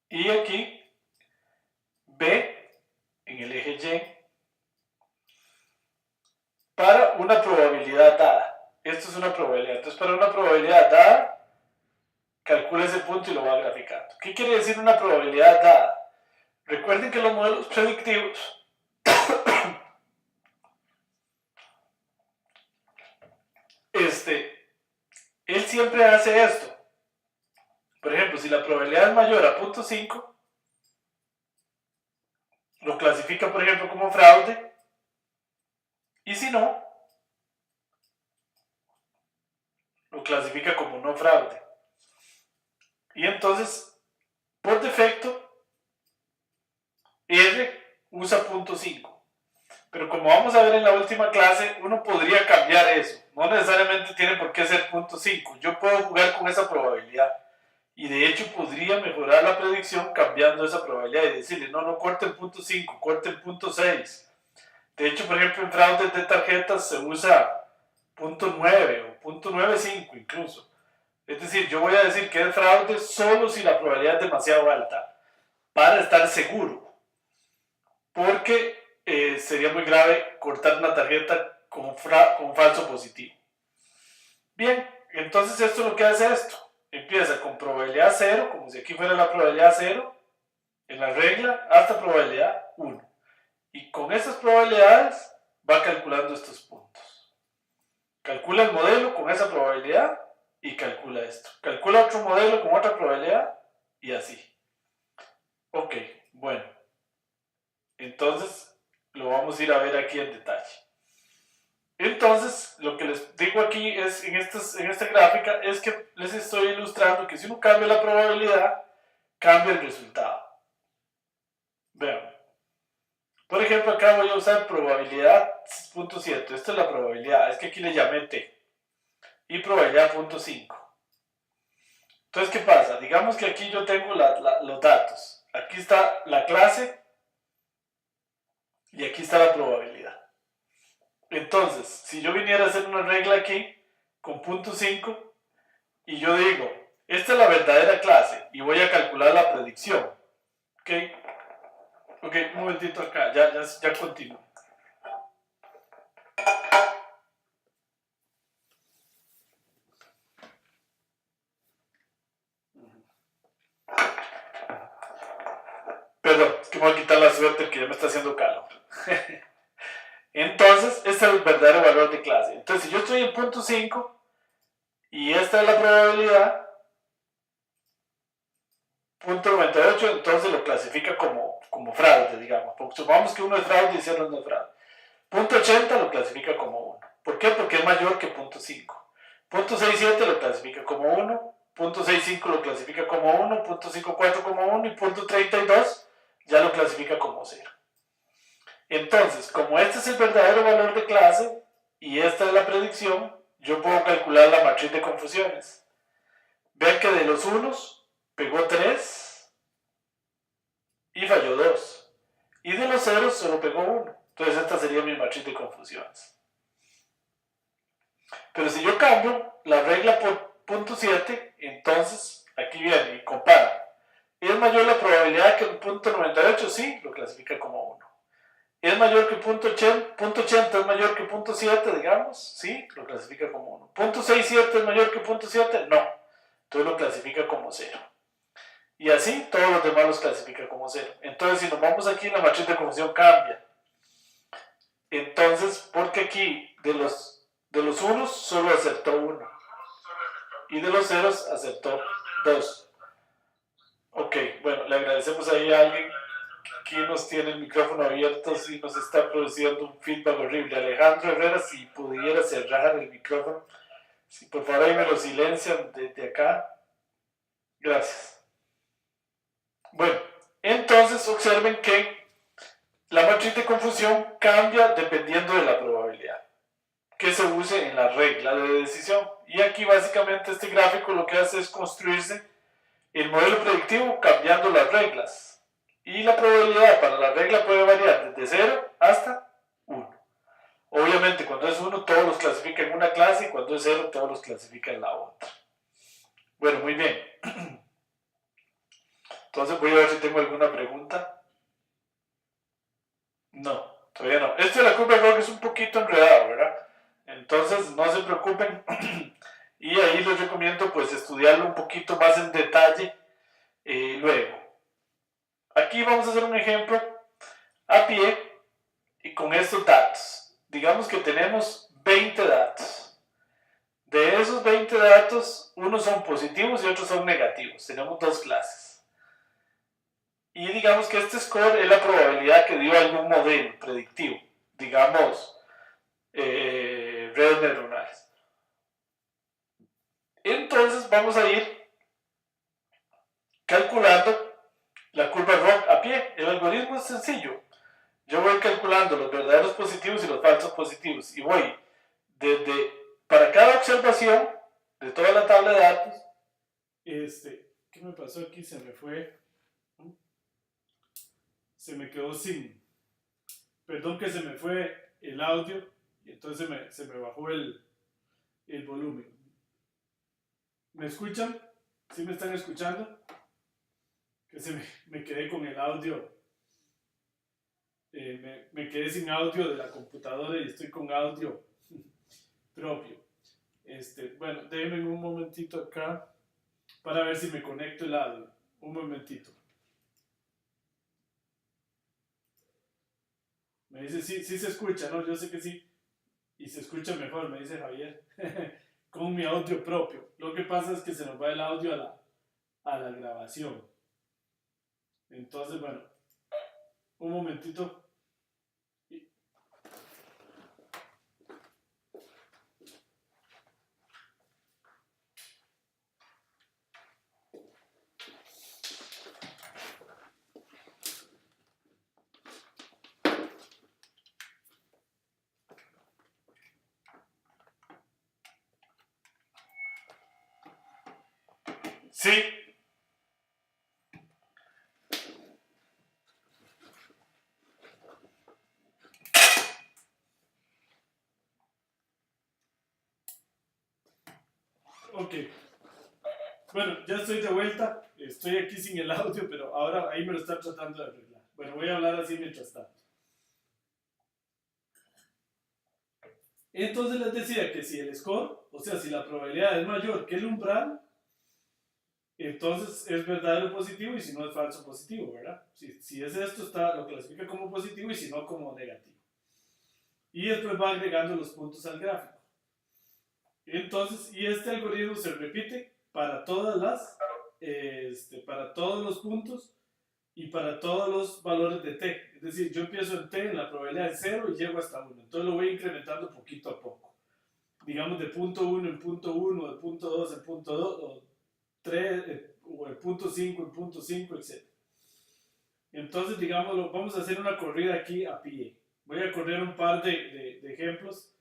Y aquí, B en el eje Y, para una probabilidad dada. Esto es una probabilidad. Entonces, para una probabilidad dada, calcula ese punto y lo va graficando. ¿Qué quiere decir una probabilidad dada? Recuerden que los modelos predictivos él siempre hace esto. Por ejemplo, si la probabilidad es mayor a 0.5, lo clasifica, por ejemplo, como fraude. Y si no, lo clasifica como no fraude. Y entonces, por defecto, R usa 0.5. Pero como vamos a ver en la última clase, uno podría cambiar eso. No necesariamente tiene por qué ser 0.5. Yo puedo jugar con esa probabilidad. Y de hecho podría mejorar la predicción cambiando esa probabilidad y decirle, no corten 0.5, corten 0.6. De hecho, por ejemplo, en fraudes de tarjetas se usa .9 o .95 incluso. Es decir, yo voy a decir que es fraude solo si la probabilidad es demasiado alta, para estar seguro. Porque sería muy grave cortar una tarjeta con falso positivo. Bien, entonces esto lo que hace esto. Empieza con probabilidad 0, como si aquí fuera la probabilidad 0, en la regla, hasta probabilidad 1. Y con esas probabilidades va calculando estos puntos. Calcula el modelo con esa probabilidad y calcula esto. Calcula otro modelo con otra probabilidad y así. Ok, bueno. Entonces lo vamos a ir a ver aquí en detalle. Entonces, lo que les digo aquí es en esta gráfica es que les estoy ilustrando que si uno cambia la probabilidad, cambia el resultado. Vean. Por ejemplo, acá voy a usar probabilidad .7. Esta es la probabilidad. Es que aquí le llamé T. Y probabilidad .5. Entonces, ¿qué pasa? Digamos que aquí yo tengo los datos. Aquí está la clase y aquí está la probabilidad. Entonces, si yo viniera a hacer una regla aquí con .5 y yo digo, esta es la verdadera clase y voy a calcular la predicción. ¿Ok? Ok, un momentito acá, ya continúo. Perdón, es que me voy a quitar la suerte que ya me está haciendo calor. Entonces, este es el verdadero valor de clase. Entonces, si yo estoy en .5 y esta es la probabilidad, .98, entonces lo clasifica como fraude, digamos. Porque supongamos que uno es fraude y 0 no es fraude. .80 lo clasifica como 1. ¿Por qué? Porque es mayor que .5. .67 lo clasifica como 1. .65 lo clasifica como 1. .54 como 1. Y .32 ya lo clasifica como 0. Entonces, como este es el verdadero valor de clase y esta es la predicción, yo puedo calcular la matriz de confusiones. Ven que de los unos pegó 3 y falló 2. Y de los ceros solo pegó 1. Entonces esta sería mi matriz de confusiones. Pero si yo cambio la regla por .7, entonces aquí viene y compara. ¿Es mayor la probabilidad que el .98? Sí, lo clasifica como 1. ¿Es mayor que .80 es mayor que .7, digamos? Sí, lo clasifica como 1. ¿.67 es mayor que .7? No. Entonces lo clasifica como 0. Y así todos los demás los clasifica como 0. Entonces si nos vamos aquí, la matriz de confusión cambia. Entonces, porque aquí de los unos solo acertó 1. Y de los ceros acertó 2. Ok, bueno, le agradecemos ahí a alguien que nos tiene el micrófono abierto y nos está produciendo un feedback horrible. Alejandro Herrera, si pudiera cerrar el micrófono. Si por favor ahí me lo silencian desde acá. Gracias. Bueno, entonces observen que la matriz de confusión cambia dependiendo de la probabilidad que se use en la regla de decisión. Y aquí básicamente este gráfico lo que hace es construirse el modelo predictivo cambiando las reglas. Y la probabilidad para la regla puede variar desde 0 hasta 1. Obviamente cuando es 1 todos los clasifica en una clase y cuando es 0 todos los clasifica en la otra. Bueno, muy bien. Entonces voy a ver si tengo alguna pregunta. No, todavía no. Esto de la curva de ROC es un poquito enredado, ¿verdad? Entonces no se preocupen. Y ahí les recomiendo pues estudiarlo un poquito más en detalle luego. Aquí vamos a hacer un ejemplo a pie y con estos datos. Digamos que tenemos 20 datos. De esos 20 datos, unos son positivos y otros son negativos. Tenemos dos clases. Y digamos que este score es la probabilidad que dio algún modelo predictivo. Digamos, redes neuronales. Entonces vamos a ir calculando la curva ROC a pie. El algoritmo es sencillo. Yo voy calculando los verdaderos positivos y los falsos positivos. Y voy para cada observación de toda la tabla de datos. ¿Qué me pasó aquí? Se me fue. Se me quedó sin Perdón que se me fue el audio y entonces se me bajó el volumen. ¿Me escuchan? ¿Sí me están escuchando? Que me quedé con el audio. Me quedé sin audio de la computadora y estoy con audio propio. Bueno, déjenme un momentito acá para ver si me conecto el audio. Un momentito. Me dice, sí, sí se escucha, ¿no? Yo sé que sí. Y se escucha mejor, me dice Javier. Con mi audio propio. Lo que pasa es que se nos va el audio a la grabación. Entonces, bueno, un momentito. Sí. Ok. Bueno, ya estoy de vuelta. Estoy aquí sin el audio, pero ahora ahí me lo están tratando de arreglar. Bueno, voy a hablar así mientras tanto. Entonces les decía que si el score, o sea, si la probabilidad es mayor que el umbral, entonces es verdadero positivo y si no es falso positivo, ¿verdad? Si es esto, lo clasifica como positivo y si no como negativo. Y después va agregando los puntos al gráfico. Entonces, y este algoritmo se repite para para todos los puntos y para todos los valores de t. Es decir, yo empiezo en t en la probabilidad de 0 y llego hasta 1. Entonces lo voy incrementando poquito a poco. Digamos de punto 1 en punto 1, de punto 2 en punto 2, o 3, o el punto 5 en punto 5, etc. Entonces, digámoslo, vamos a hacer una corrida aquí a pie. Voy a correr un par de ejemplos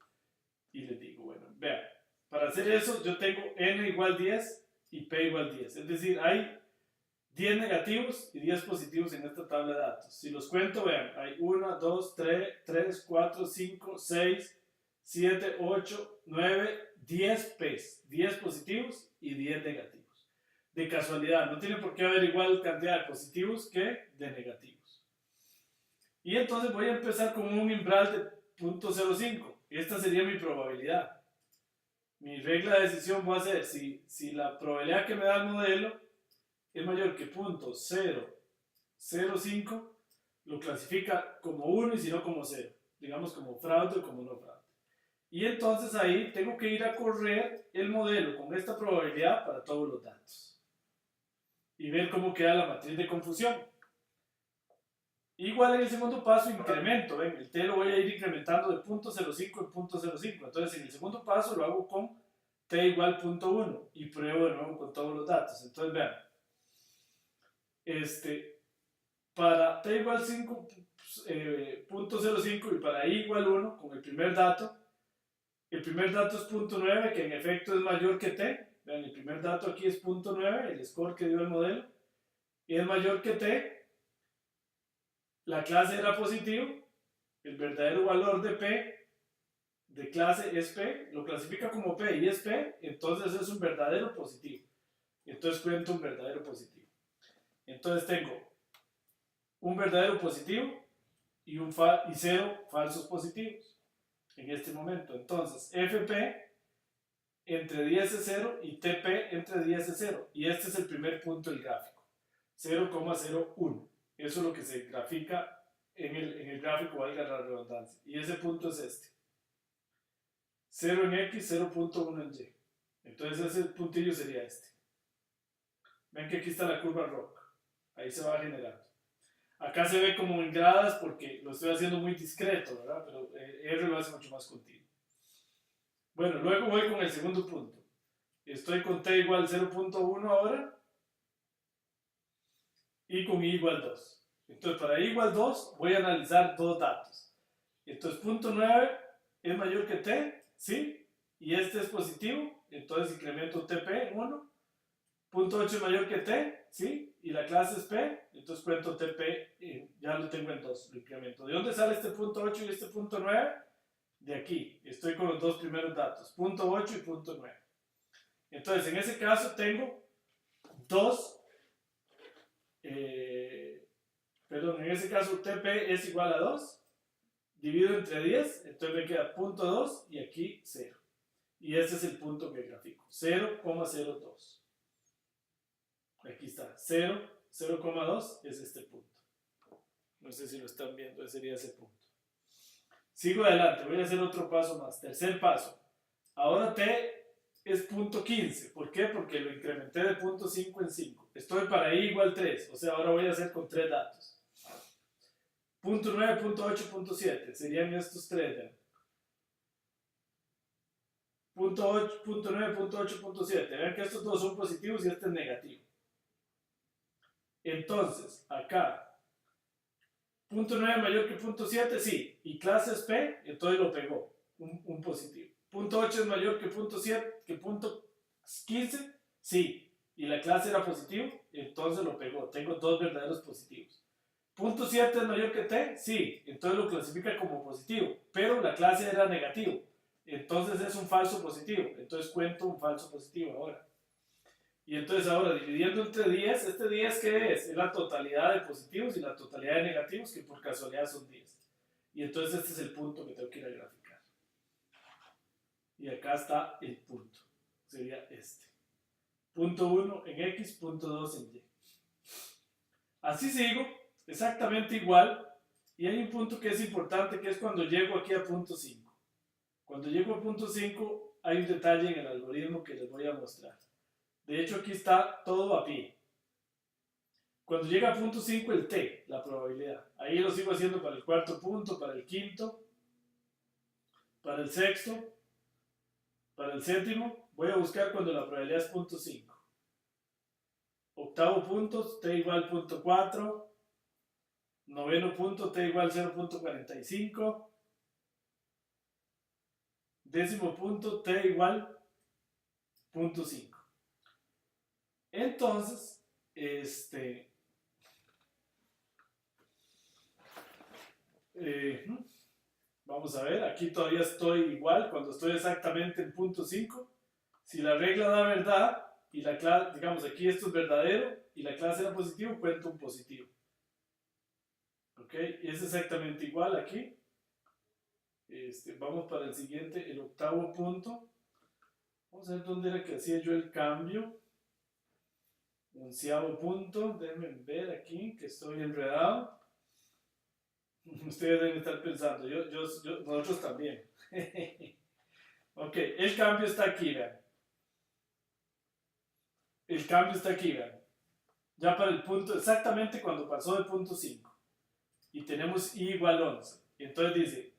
y les digo, bueno, vean, para hacer eso yo tengo n igual 10 y p igual 10. Es decir, hay 10 negativos y 10 positivos en esta tabla de datos. Si los cuento, vean, hay 1, 2, 3, 4, 5, 6, 7, 8, 9, 10 P's, 10 positivos y 10 negativos. De casualidad, no tiene por qué haber igual cantidad de positivos que de negativos. Y entonces voy a empezar con un umbral de 0.05. Esta sería mi probabilidad. Mi regla de decisión va a ser si la probabilidad que me da el modelo es mayor que 0.005, lo clasifica como 1 y si no como 0. Digamos como fraude o como no fraude. Y entonces ahí tengo que ir a correr el modelo con esta probabilidad para todos los datos. Y ver cómo queda la matriz de confusión. Igual en el segundo paso incremento, ven, el t lo voy a ir incrementando de 0.05 en 0.05. Entonces en el segundo paso lo hago con t igual 0.1 y pruebo de nuevo con todos los datos. Entonces vean, para t igual 5.05 y para i igual 1 con el primer dato es 0.9, que en efecto es mayor que t. Vean, el primer dato aquí es 0.9, el score que dio el modelo, y es mayor que t. La clase era positivo, el verdadero valor de p de clase es p, lo clasifica como p y es p, entonces es un verdadero positivo. Entonces cuento un verdadero positivo. Entonces tengo un verdadero positivo y 0 falsos positivos en este momento. Entonces fp entre 10 es 0 y tp entre 10 es 0. Y este es el primer punto del gráfico, 0,01. Eso es lo que se grafica en el gráfico, valga la redundancia. Y ese punto es este. 0 en X, 0.1 en Y. Entonces ese puntillo sería este. Ven que aquí está la curva ROC. Ahí se va generando. Acá se ve como en gradas porque lo estoy haciendo muy discreto, ¿verdad? Pero R lo hace mucho más continuo. Bueno, luego voy con el segundo punto. Estoy con T igual 0.1 ahora y con I igual 2. Entonces para I igual 2 voy a analizar dos datos. Entonces 0.9 es mayor que T, ¿sí? Y este es positivo, entonces incremento TP en 1 punto 8 es mayor que t, ¿sí? Y la clase es p, entonces cuento tp, ya lo tengo en 2, lo incremento. ¿De dónde sale este punto 8 y este punto 9? De aquí, estoy con los dos primeros datos, punto 8 y punto 9. Entonces, en ese caso tengo 2, perdón, en ese caso TP es igual a 2, divido entre 10, entonces me queda punto 2 y aquí 0. Y ese es el punto que grafico, 0,02. Aquí está, 0,2 es este punto. No sé si lo están viendo, ese sería ese punto. Sigo adelante, voy a hacer otro paso más. Tercer paso. Ahora T es punto 15. ¿Por qué? Porque lo incrementé de punto 5 en 5. Estoy para I igual 3. O sea, ahora voy a hacer con 3 datos. Punto 9, punto 8, punto 7. Serían estos 3 ya. Punto 8, punto 9, punto 8, punto 7. Vean que estos dos son positivos y este es negativo. Entonces, acá, punto 9 mayor que punto 7, sí. Y clase es P, entonces lo pegó. Un positivo. Punto 8 es mayor que punto 7, que punto 15, sí. Y la clase era positivo, entonces lo pegó. Tengo dos verdaderos positivos. Punto 7 es mayor que T, sí. Entonces lo clasifica como positivo. Pero la clase era negativo. Entonces es un falso positivo. Entonces cuento un falso positivo ahora. Y entonces ahora, dividiendo entre 10, ¿este 10 qué es? Es la totalidad de positivos y la totalidad de negativos, que por casualidad son 10. Y entonces este es el punto que tengo que ir a graficar. Y acá está el punto. Sería este. Punto 1 en X, punto 2 en Y. Así sigo, exactamente igual. Y hay un punto que es importante, que es cuando llego aquí a punto 5. Cuando llego a punto 5, hay un detalle en el algoritmo que les voy a mostrar. De hecho, aquí está todo a pie. Cuando llega a punto 5, el t, la probabilidad. Ahí lo sigo haciendo para el cuarto punto, para el quinto, para el sexto, para el séptimo. Voy a buscar cuando la probabilidad es punto 5. Octavo punto, t igual punto 4. Noveno punto, t igual 0.45. Décimo punto, t igual punto 5. Entonces, vamos a ver, aquí todavía estoy igual, cuando estoy exactamente en punto 5. Si la regla da verdad, y la clase, digamos aquí esto es verdadero, y la clase era positivo, cuento un positivo. ¿Ok? Y es exactamente igual aquí. Vamos para el siguiente, el octavo punto. Vamos a ver dónde era que hacía yo el cambio. Onceavo punto, déjenme ver aquí que estoy enredado. Ustedes deben estar pensando, nosotros también. Ok, el cambio está aquí, vean. El cambio está aquí, vean. Ya para el punto, exactamente cuando pasó de punto 5. Y tenemos I igual 11. Entonces dice,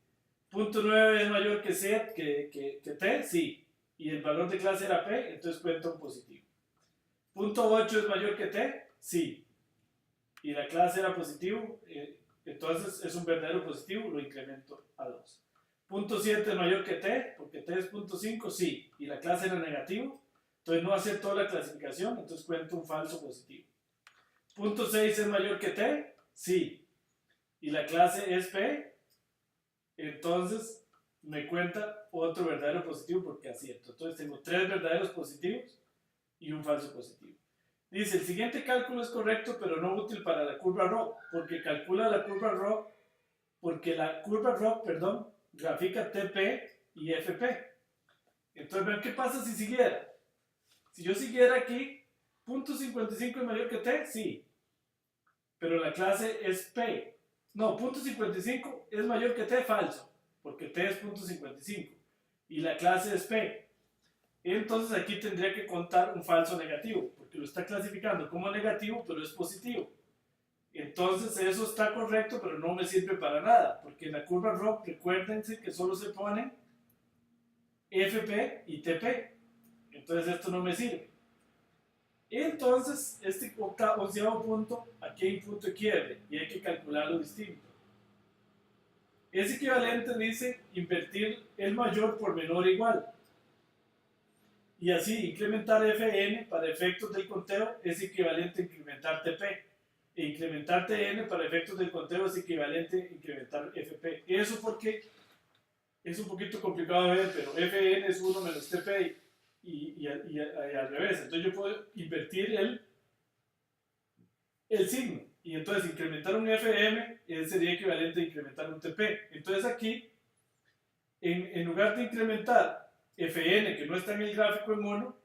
punto 9 es mayor que, que T, sí. Y el valor de clase era P, entonces cuento un positivo. Punto 8 es mayor que T, sí. Y la clase era positivo, entonces es un verdadero positivo, lo incremento a 2. Punto 7 es mayor que T, porque T es punto 5, sí. Y la clase era negativo, entonces no aceptó la clasificación, entonces cuento un falso positivo. Punto 6 es mayor que T, sí. Y la clase es P, entonces me cuenta otro verdadero positivo porque acierto. Entonces tengo 3 verdaderos positivos y un falso positivo. Dice, el siguiente cálculo es correcto, pero no útil para la curva ROC, porque calcula la curva ROC, perdón, grafica TP y FP. Entonces, vean qué pasa si siguiera. Si yo siguiera aquí, punto 55 es mayor que T, sí. Pero la clase es P. No, punto 55 es mayor que T, falso, porque T es punto 55. Y la clase es P. Entonces aquí tendría que contar un falso negativo, porque lo está clasificando como negativo, pero es positivo. Entonces eso está correcto, pero no me sirve para nada, porque en la curva ROC recuérdense que solo se ponen FP y TP. Entonces esto no me sirve. Entonces este onceavo punto, aquí hay un punto de quiebre y hay que calcularlo distinto. Es equivalente, dice, invertir el mayor por menor igual. Y así, incrementar Fn para efectos del conteo es equivalente a incrementar Tp. E incrementar Tn para efectos del conteo es equivalente a incrementar Fp. Eso porque es un poquito complicado de ver, pero Fn es 1 menos Tp y al revés. Entonces yo puedo invertir el signo. Y entonces incrementar un Fm sería equivalente a incrementar un Tp. Entonces aquí, en lugar de incrementar Fn, que no está en el gráfico en mono,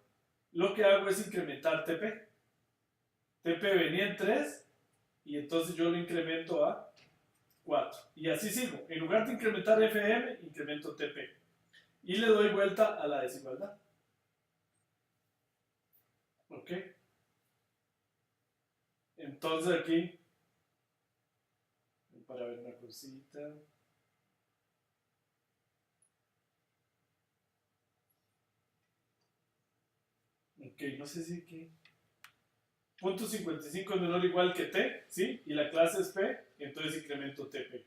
lo que hago es incrementar Tp. Tp venía en 3 y entonces yo lo incremento a 4. Y así sigo. En lugar de incrementar Fm, incremento Tp. Y le doy vuelta a la desigualdad. ¿Ok? Entonces aquí, para ver una cosita. Ok, no sé si aquí. Punto 55 es menor o igual que T, ¿sí? Y la clase es P, entonces incremento TP.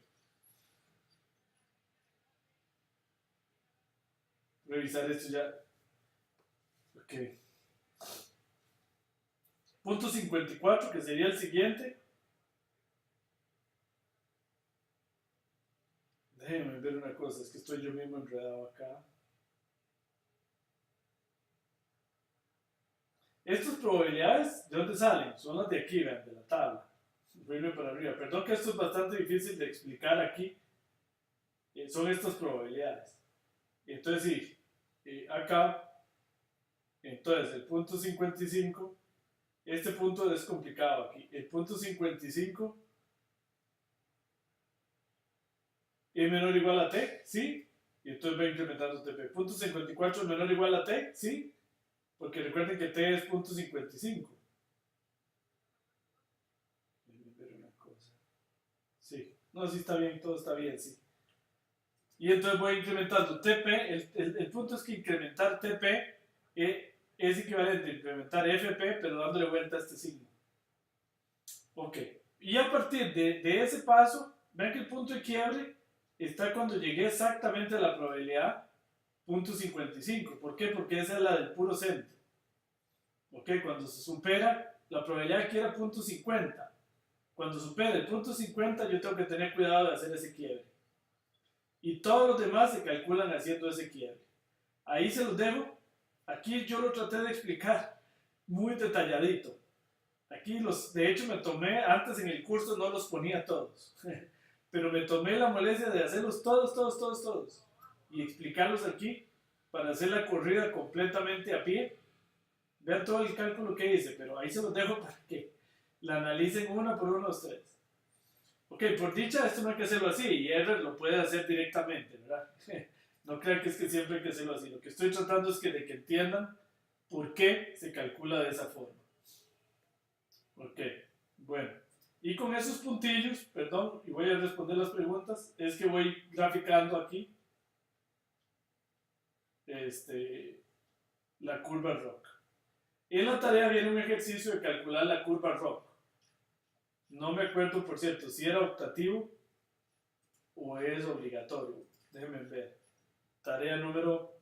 Revisar esto ya. Ok. Punto 54, que sería el siguiente. Déjenme ver una cosa, es que estoy yo mismo enredado acá. Estas probabilidades, ¿de dónde salen? Son las de aquí, vean, de la tabla. Irme para arriba. Perdón que esto es bastante difícil de explicar aquí. Son estas probabilidades. Entonces, sí, acá, entonces el punto 55, este punto es complicado aquí. El punto 55 es menor o igual a t, ¿sí? Y entonces va incrementando TP. Punto 54 es menor o igual a t, ¿sí? Porque recuerden que t es punto 55. Déjenme ver una cosa. Sí, no, sí está bien, todo está bien, sí. Y entonces voy incrementando TP. El punto es que incrementar TP es equivalente a incrementar FP, pero dándole vuelta a este signo. Ok. Y a partir de ese paso, ven que el punto de quiebre está cuando llegué exactamente a la probabilidad punto 55. ¿Por qué? Porque esa es la del puro centro. Ok, cuando se supera, la probabilidad aquí era punto 50. Cuando supera el punto 50, yo tengo que tener cuidado de hacer ese quiebre. Y todos los demás se calculan haciendo ese quiebre. Ahí se los dejo. Aquí yo lo traté de explicar muy detalladito. Aquí de hecho me tomé, antes en el curso no los ponía todos, pero me tomé la molestia de hacerlos todos y explicarlos aquí para hacer la corrida completamente a pie. Vean todo el cálculo que hice, pero ahí se los dejo para que la analicen una por una ustedes. Ok, por dicha esto no hay que hacerlo así, y R lo puede hacer directamente, ¿verdad? No crean que es que siempre hay que hacerlo así. Lo que estoy tratando es de que entiendan por qué se calcula de esa forma. Ok, bueno. Y con esos puntillos, perdón, y voy a responder las preguntas, es que voy graficando aquí la curva ROC. En la tarea viene un ejercicio de calcular la curva ROC. No me acuerdo, por cierto, si era optativo o es obligatorio. Déjenme ver. Tarea número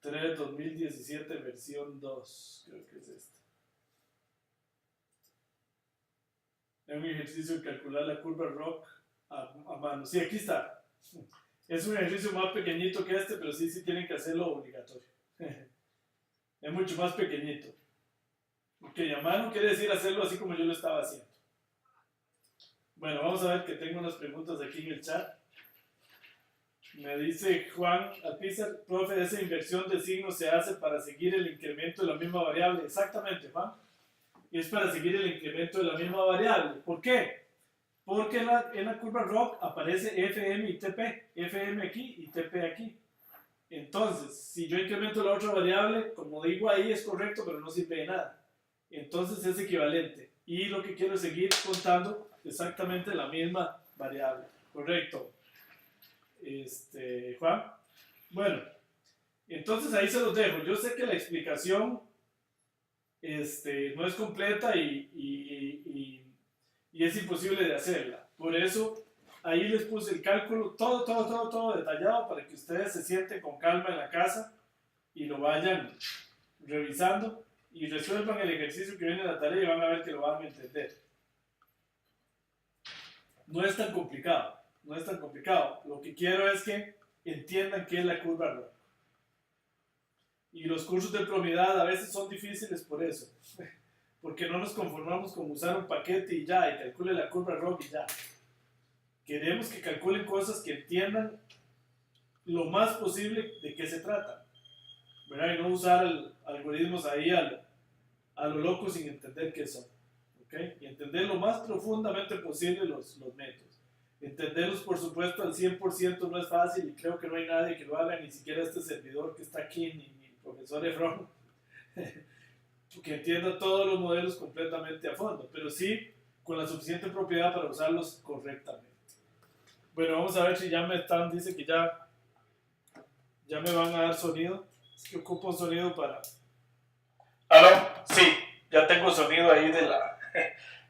3, 2017, versión 2. Creo que es esta. Es un ejercicio de calcular la curva ROC a mano. Sí, aquí está. Es un ejercicio más pequeñito que este, pero sí tienen que hacerlo obligatorio. Es mucho más pequeñito. Ok, a mano quiere decir hacerlo así como yo lo estaba haciendo. Bueno, vamos a ver que tengo unas preguntas aquí en el chat. Me dice Juan Alpizar, profe, esa inversión de signo se hace para seguir el incremento de la misma variable. Exactamente, Juan. Y es para seguir el incremento de la misma variable. ¿Por qué? Porque en la curva ROC aparece FM y TP. FM aquí y TP aquí. Entonces, si yo incremento la otra variable, como digo ahí es correcto, pero no sirve de nada. Entonces es equivalente. Y lo que quiero es seguir contando exactamente la misma variable. Correcto. Juan. Bueno, entonces ahí se los dejo. Yo sé que la explicación no es completa y es imposible de hacerla. Por eso ahí les puse el cálculo todo detallado para que ustedes se sienten con calma en la casa y lo vayan revisando y resuelvan el ejercicio que viene en la tarea y van a ver que lo van a entender. No es tan complicado, no es tan complicado. Lo que quiero es que entiendan qué es la curva ROC. Y los cursos de probabilidad a veces son difíciles por eso, porque no nos conformamos con usar un paquete y ya, y calcule la curva ROC y ya. Queremos que calculen cosas que entiendan lo más posible de qué se trata, ¿verdad? Y no usar algoritmos ahí a lo loco sin entender qué son, ¿okay? Y entender lo más profundamente posible los métodos. Entenderlos, por supuesto, al 100% no es fácil y creo que no hay nadie que lo haga, ni siquiera este servidor que está aquí, ni el profesor Efron, que entienda todos los modelos completamente a fondo, pero sí con la suficiente propiedad para usarlos correctamente. Bueno, vamos a ver si ya me están, dice que ya me van a dar sonido. Es que ocupo sonido para... ¿Aló? Sí, ya tengo sonido ahí de la...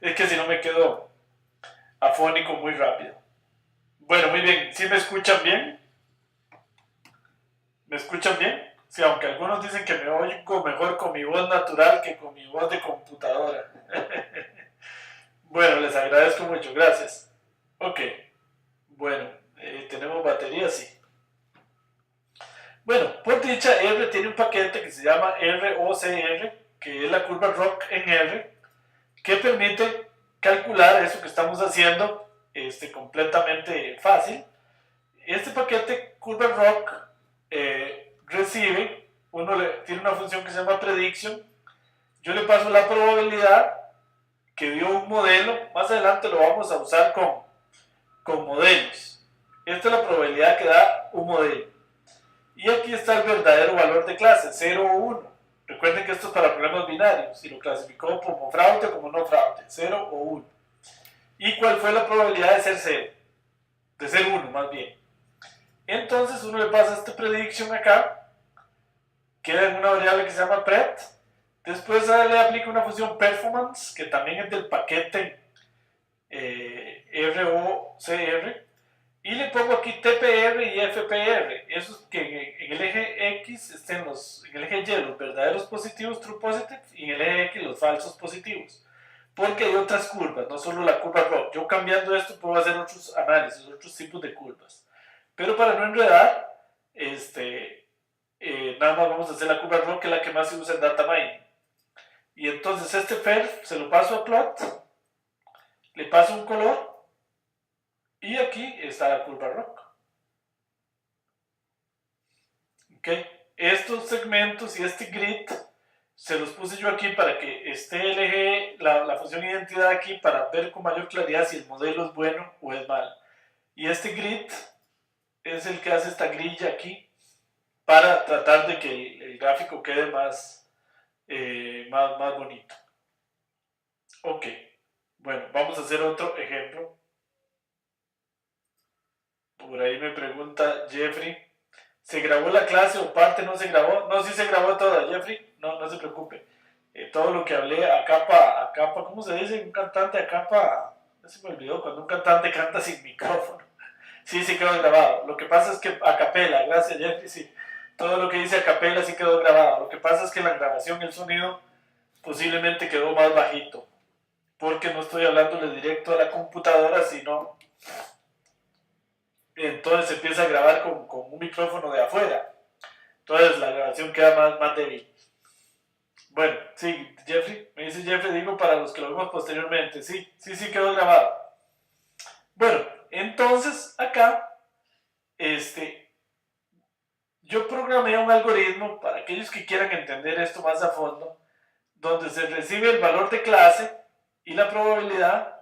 Es que si no me quedo afónico muy rápido. Bueno, muy bien. ¿Sí me escuchan bien? ¿Me escuchan bien? Sí, aunque algunos dicen que me oigo mejor con mi voz natural que con mi voz de computadora. Bueno, les agradezco mucho. Gracias. Ok. Bueno, tenemos batería, sí. Bueno, por dicha, R tiene un paquete que se llama ROCR, que es la curva ROC en R, que permite calcular eso que estamos haciendo completamente fácil. Este paquete curva ROC recibe, tiene una función que se llama prediction. Yo le paso la probabilidad que dio un modelo. Más adelante lo vamos a usar con modelos. Esta es la probabilidad que da un modelo. Y aquí está el verdadero valor de clase, 0 o 1. Recuerden que esto es para problemas binarios. Si lo clasificó como fraude o como no fraude, 0 o 1. ¿Y cuál fue la probabilidad de ser 0? De ser 1, más bien. Entonces uno le pasa este prediction acá, queda en una variable que se llama pred. Después le aplica una función performance, que también es del paquete ROCR. Y le pongo aquí TPR y FPR. Eso es que en el eje X estén en el eje Y los verdaderos positivos, true positive, y en el eje X los falsos positivos. Porque hay otras curvas, no solo la curva ROC. Yo cambiando esto puedo hacer otros análisis, otros tipos de curvas. Pero para no enredar, nada más vamos a hacer la curva ROC, que es la que más se usa en data mining. Y entonces este perf se lo paso a plot, le paso un color, y aquí está la curva ROC. Okay. Estos segmentos y este grid se los puse yo aquí para que esté el eje, la función identidad aquí, para ver con mayor claridad si el modelo es bueno o es malo. Y este grid es el que hace esta grilla aquí para tratar de que el gráfico quede más bonito. Ok, bueno, vamos a hacer otro ejemplo. Por ahí me pregunta Jeffrey, ¿se grabó la clase o parte no se grabó? No, sí se grabó toda, Jeffrey, no se preocupe. Todo lo que hablé a capa, ¿cómo se dice? Un cantante a capa, no se me olvidó, cuando un cantante canta sin micrófono. Sí quedó grabado. Lo que pasa es que a capela, gracias Jeffrey, sí. Todo lo que dice a capela sí quedó grabado. Lo que pasa es que en la grabación el sonido posiblemente quedó más bajito, porque no estoy hablándole directo a la computadora, sino entonces se empieza a grabar con un micrófono de afuera. Entonces la grabación queda más débil. Bueno, sí, Jeffrey, me dice Jeffrey, digo para los que lo vimos posteriormente. Sí quedó grabado. Bueno, entonces acá, yo programé un algoritmo para aquellos que quieran entender esto más a fondo, donde se recibe el valor de clase y la probabilidad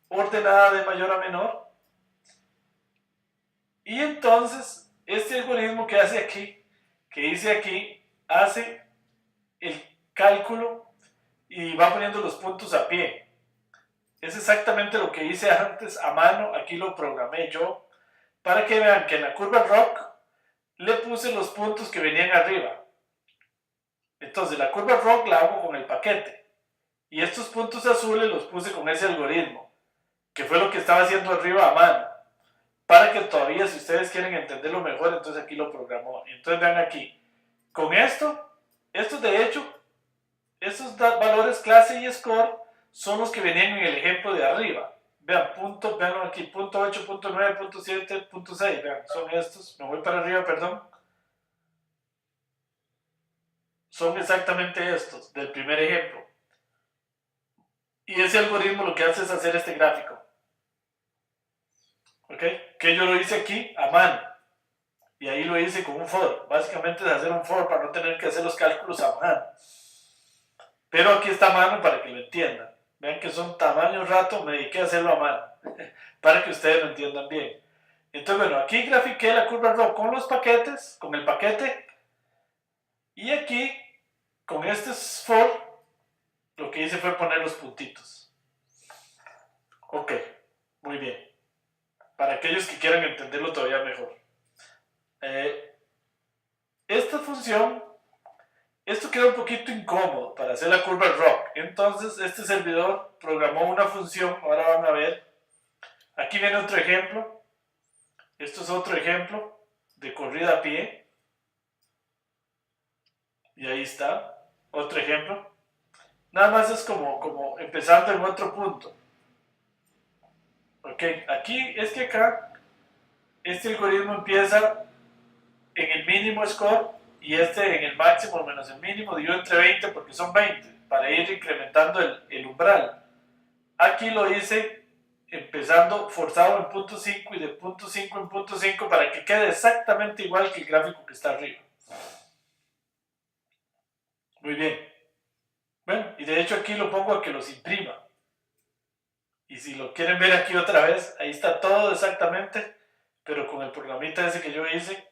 ordenada de mayor a menor. Y entonces, este algoritmo que hice aquí, hace el cálculo y va poniendo los puntos a pie. Es exactamente lo que hice antes a mano, aquí lo programé yo, para que vean que en la curva ROC le puse los puntos que venían arriba. Entonces la curva ROC la hago con el paquete, y estos puntos azules los puse con ese algoritmo, que fue lo que estaba haciendo arriba a mano, para que todavía, si ustedes quieren entenderlo mejor, entonces aquí lo programó. Entonces vean aquí, con estos de hecho, estos valores clase y score son los que venían en el ejemplo de arriba. Vean, vean aquí, punto 8, punto 9, punto 7, punto 6, vean, son estos. Me voy para arriba, perdón. Son exactamente estos, del primer ejemplo. Y ese algoritmo lo que hace es hacer este gráfico. ¿Ok? Que yo lo hice aquí a mano. Y ahí lo hice con un for. Básicamente es hacer un for para no tener que hacer los cálculos a mano. Pero aquí está a mano para que lo entiendan. Vean que son tamaños rato, me dediqué a hacerlo a mano. Para que ustedes lo entiendan bien. Entonces, bueno, aquí grafiqué la curva ROC con los paquetes, con el paquete. Y aquí, con este for, lo que hice fue poner los puntitos. Ok, muy bien. Para aquellos que quieran entenderlo todavía mejor. Esta función, esto queda un poquito incómodo para hacer la curva ROC. Entonces, este servidor programó una función, ahora van a ver. Aquí viene otro ejemplo. Esto es otro ejemplo de corrida a pie. Y ahí está, otro ejemplo. Nada más es como empezando en otro punto. Ok, aquí es que acá, este algoritmo empieza en el mínimo score y este en el máximo menos el mínimo, dividido entre 20 porque son 20, para ir incrementando el umbral. Aquí lo hice empezando forzado en punto 5 y de punto 5 en punto 5 para que quede exactamente igual que el gráfico que está arriba. Muy bien. Bueno, y de hecho aquí lo pongo a que los imprima. Y si lo quieren ver aquí otra vez, ahí está todo exactamente, pero con el programita ese que yo hice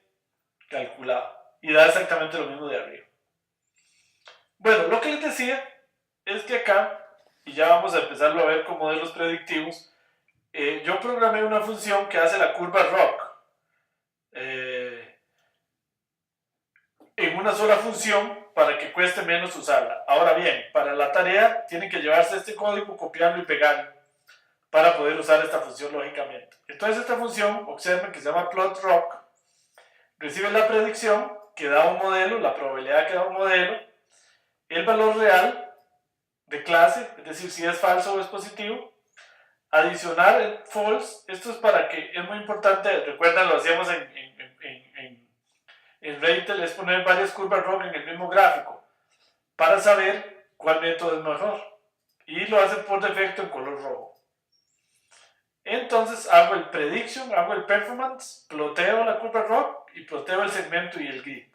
calculado. Y da exactamente lo mismo de arriba. Bueno, lo que les decía es que acá, y ya vamos a empezarlo a ver con modelos predictivos, yo programé una función que hace la curva ROC en una sola función para que cueste menos usarla. Ahora bien, para la tarea tienen que llevarse este código, copiarlo y pegarlo para poder usar esta función lógicamente. Entonces esta función, observen que se llama plotRoc, recibe la predicción que da un modelo, la probabilidad que da un modelo, el valor real de clase, es decir, si es falso o es positivo, adicionar el false, esto es para que, es muy importante, recuerdan, lo hacíamos en Reitel, es poner varias curvas ROC en el mismo gráfico, para saber cuál método es mejor, y lo hace por defecto en color rojo. Entonces hago el prediction, hago el performance, ploteo la curva ROC y ploteo el segmento y el grid.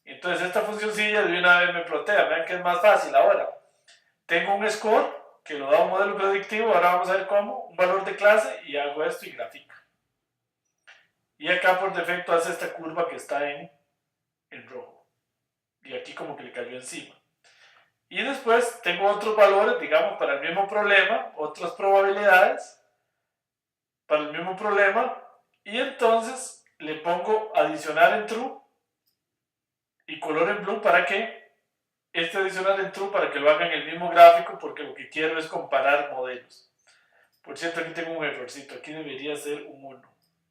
Entonces esta funcioncilla de una vez me plotea, vean que es más fácil ahora. Tengo un score que lo da un modelo predictivo, ahora vamos a ver cómo, un valor de clase y hago esto y grafica. Y acá por defecto hace esta curva que está en rojo. Y aquí como que le cayó encima. Y después tengo otros valores, digamos, para el mismo problema, otras probabilidades para el mismo problema, y entonces le pongo adicionar en true y color en blue para que este adicional en true para que lo haga en el mismo gráfico, porque lo que quiero es comparar modelos. Por cierto, aquí tengo un errorcito, aquí debería ser un 1,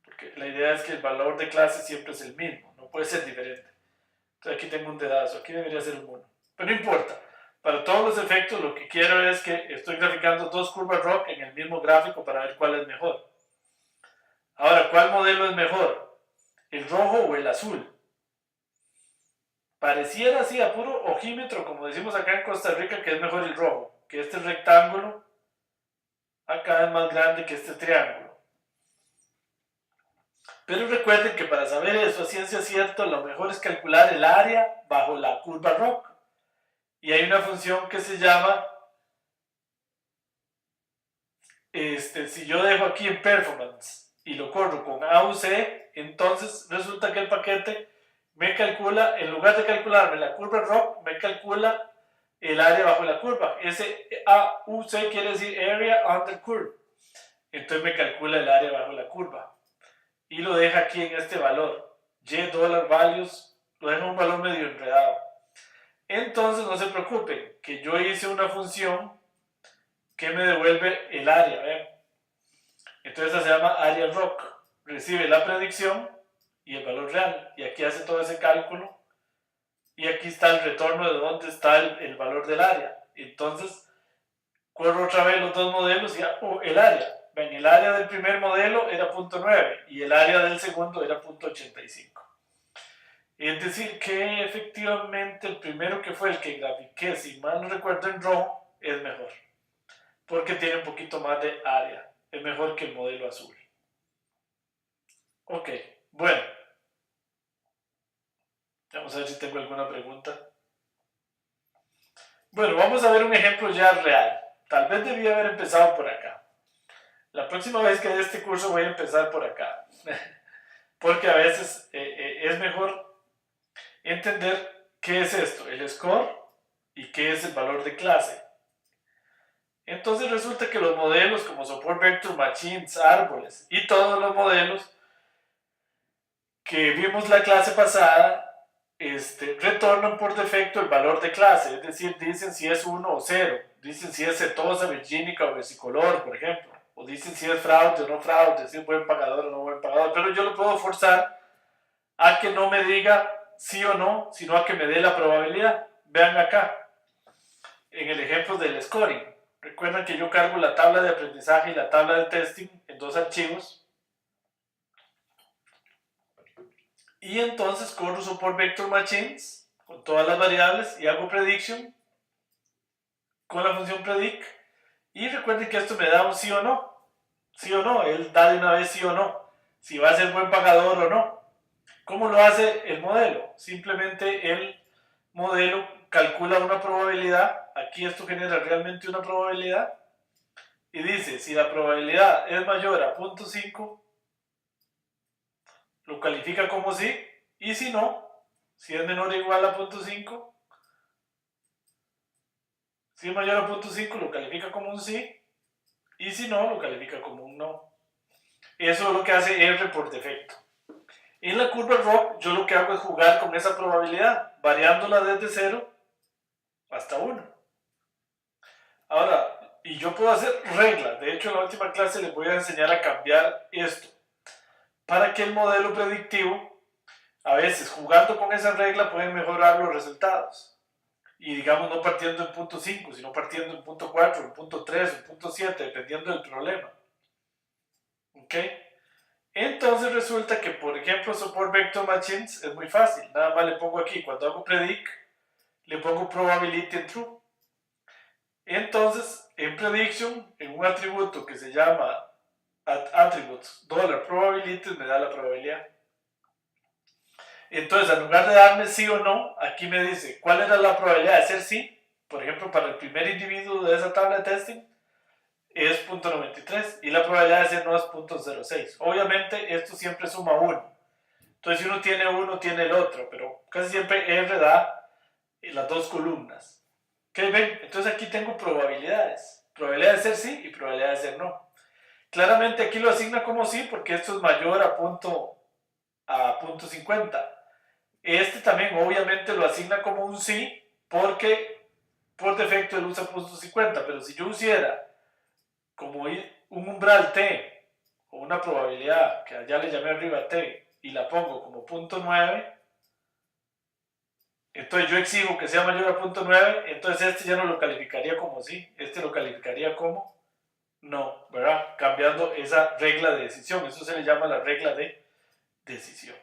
porque la idea es que el valor de clase siempre es el mismo, no puede ser diferente. Entonces aquí tengo un dedazo, aquí debería ser un 1, pero no importa. Para todos los efectos lo que quiero es que estoy graficando dos curvas ROC en el mismo gráfico para ver cuál es mejor. Ahora, ¿cuál modelo es mejor? ¿El rojo o el azul? Pareciera así a puro ojímetro, como decimos acá en Costa Rica, que es mejor el rojo, que este rectángulo acá es más grande que este triángulo. Pero recuerden que para saber eso a ciencia cierta, lo mejor es calcular el área bajo la curva ROC. Y hay una función que se llama, si yo dejo aquí en performance y lo corro con AUC, entonces resulta que el paquete me calcula, en lugar de calcularme la curva ROC, me calcula el área bajo la curva. Ese AUC quiere decir Area Under Curve. Entonces me calcula el área bajo la curva. Y lo deja aquí en este valor. $values, lo deja un valor medio enredado. Entonces no se preocupen, que yo hice una función que me devuelve el área. ¿Ven? Entonces esa se llama área ROC. Recibe la predicción y el valor real. Y aquí hace todo ese cálculo y aquí está el retorno de dónde está el valor del área. Entonces, corro otra vez los dos modelos y el área. Ven, el área del primer modelo era 0.9 y el área del segundo era 0.85. Es decir, que efectivamente el primero, que fue el que grafiqué, si mal no recuerdo, en rojo, es mejor. Porque tiene un poquito más de área. Es mejor que el modelo azul. Ok, bueno. Vamos a ver si tengo alguna pregunta. Bueno, vamos a ver un ejemplo ya real. Tal vez debía haber empezado por acá. La próxima vez que dé este curso voy a empezar por acá. Porque a veces es mejor entender qué es esto, el score, y qué es el valor de clase. Entonces resulta que los modelos como Support Vector Machines, árboles y todos los modelos que vimos la clase pasada retornan por defecto el valor de clase, es decir, dicen si es 1 o 0, dicen si es setosa, virgínica o versicolor, por ejemplo, o dicen si es fraude o no fraude, si es buen pagador o no buen pagador, pero yo lo puedo forzar a que no me diga sí o no, sino a que me dé la probabilidad. Vean acá, en el ejemplo del scoring, recuerdan que yo cargo la tabla de aprendizaje y la tabla de testing en dos archivos, y entonces corro Support Vector Machines con todas las variables y hago prediction con la función predict, y recuerden que esto me da un sí o no. Sí o no, él da de una vez sí o no, si va a ser buen pagador o no. ¿Cómo lo hace el modelo? Simplemente el modelo calcula una probabilidad, aquí esto genera realmente una probabilidad, y dice, si la probabilidad es mayor a 0.5, lo califica como sí, y si no, si es menor o igual a 0.5, si es mayor a 0.5 lo califica como un sí, y si no, lo califica como un no. Eso es lo que hace R por defecto. En la curva ROC yo lo que hago es jugar con esa probabilidad, variándola desde 0 hasta 1. Ahora, y yo puedo hacer reglas. De hecho, en la última clase les voy a enseñar a cambiar esto, para que el modelo predictivo, a veces jugando con esa regla, pueden mejorar los resultados. Y digamos, no partiendo en punto 5, sino partiendo en punto 4, en punto 3, en punto 7, dependiendo del problema. ¿Ok? Entonces resulta que, por ejemplo, Support Vector Machines es muy fácil. Nada más le pongo aquí, cuando hago predict, le pongo probability en true. Entonces, en prediction, en un atributo que se llama attributes $probability, me da la probabilidad. Entonces, en lugar de darme sí o no, aquí me dice cuál era la probabilidad de ser sí. Por ejemplo, para el primer individuo de esa tabla de testing es 0.93 y la probabilidad de ser no es 0.06. Obviamente, esto siempre suma 1. Entonces, si uno tiene uno, tiene el otro, pero casi siempre R da las dos columnas. ¿Qué ven? Entonces aquí tengo probabilidades. Probabilidad de ser sí y probabilidad de ser no. Claramente aquí lo asigna como sí porque esto es mayor a punto 50. Este también obviamente lo asigna como un sí porque por defecto él usa punto 50, pero si yo usiera como un umbral t o una probabilidad que ya le llamé arriba t y la pongo como punto 9, entonces yo exijo que sea mayor a punto 9, entonces este ya no lo calificaría como sí, este lo calificaría como no, ¿verdad? Cambiando esa regla de decisión, eso se le llama la regla de decisión.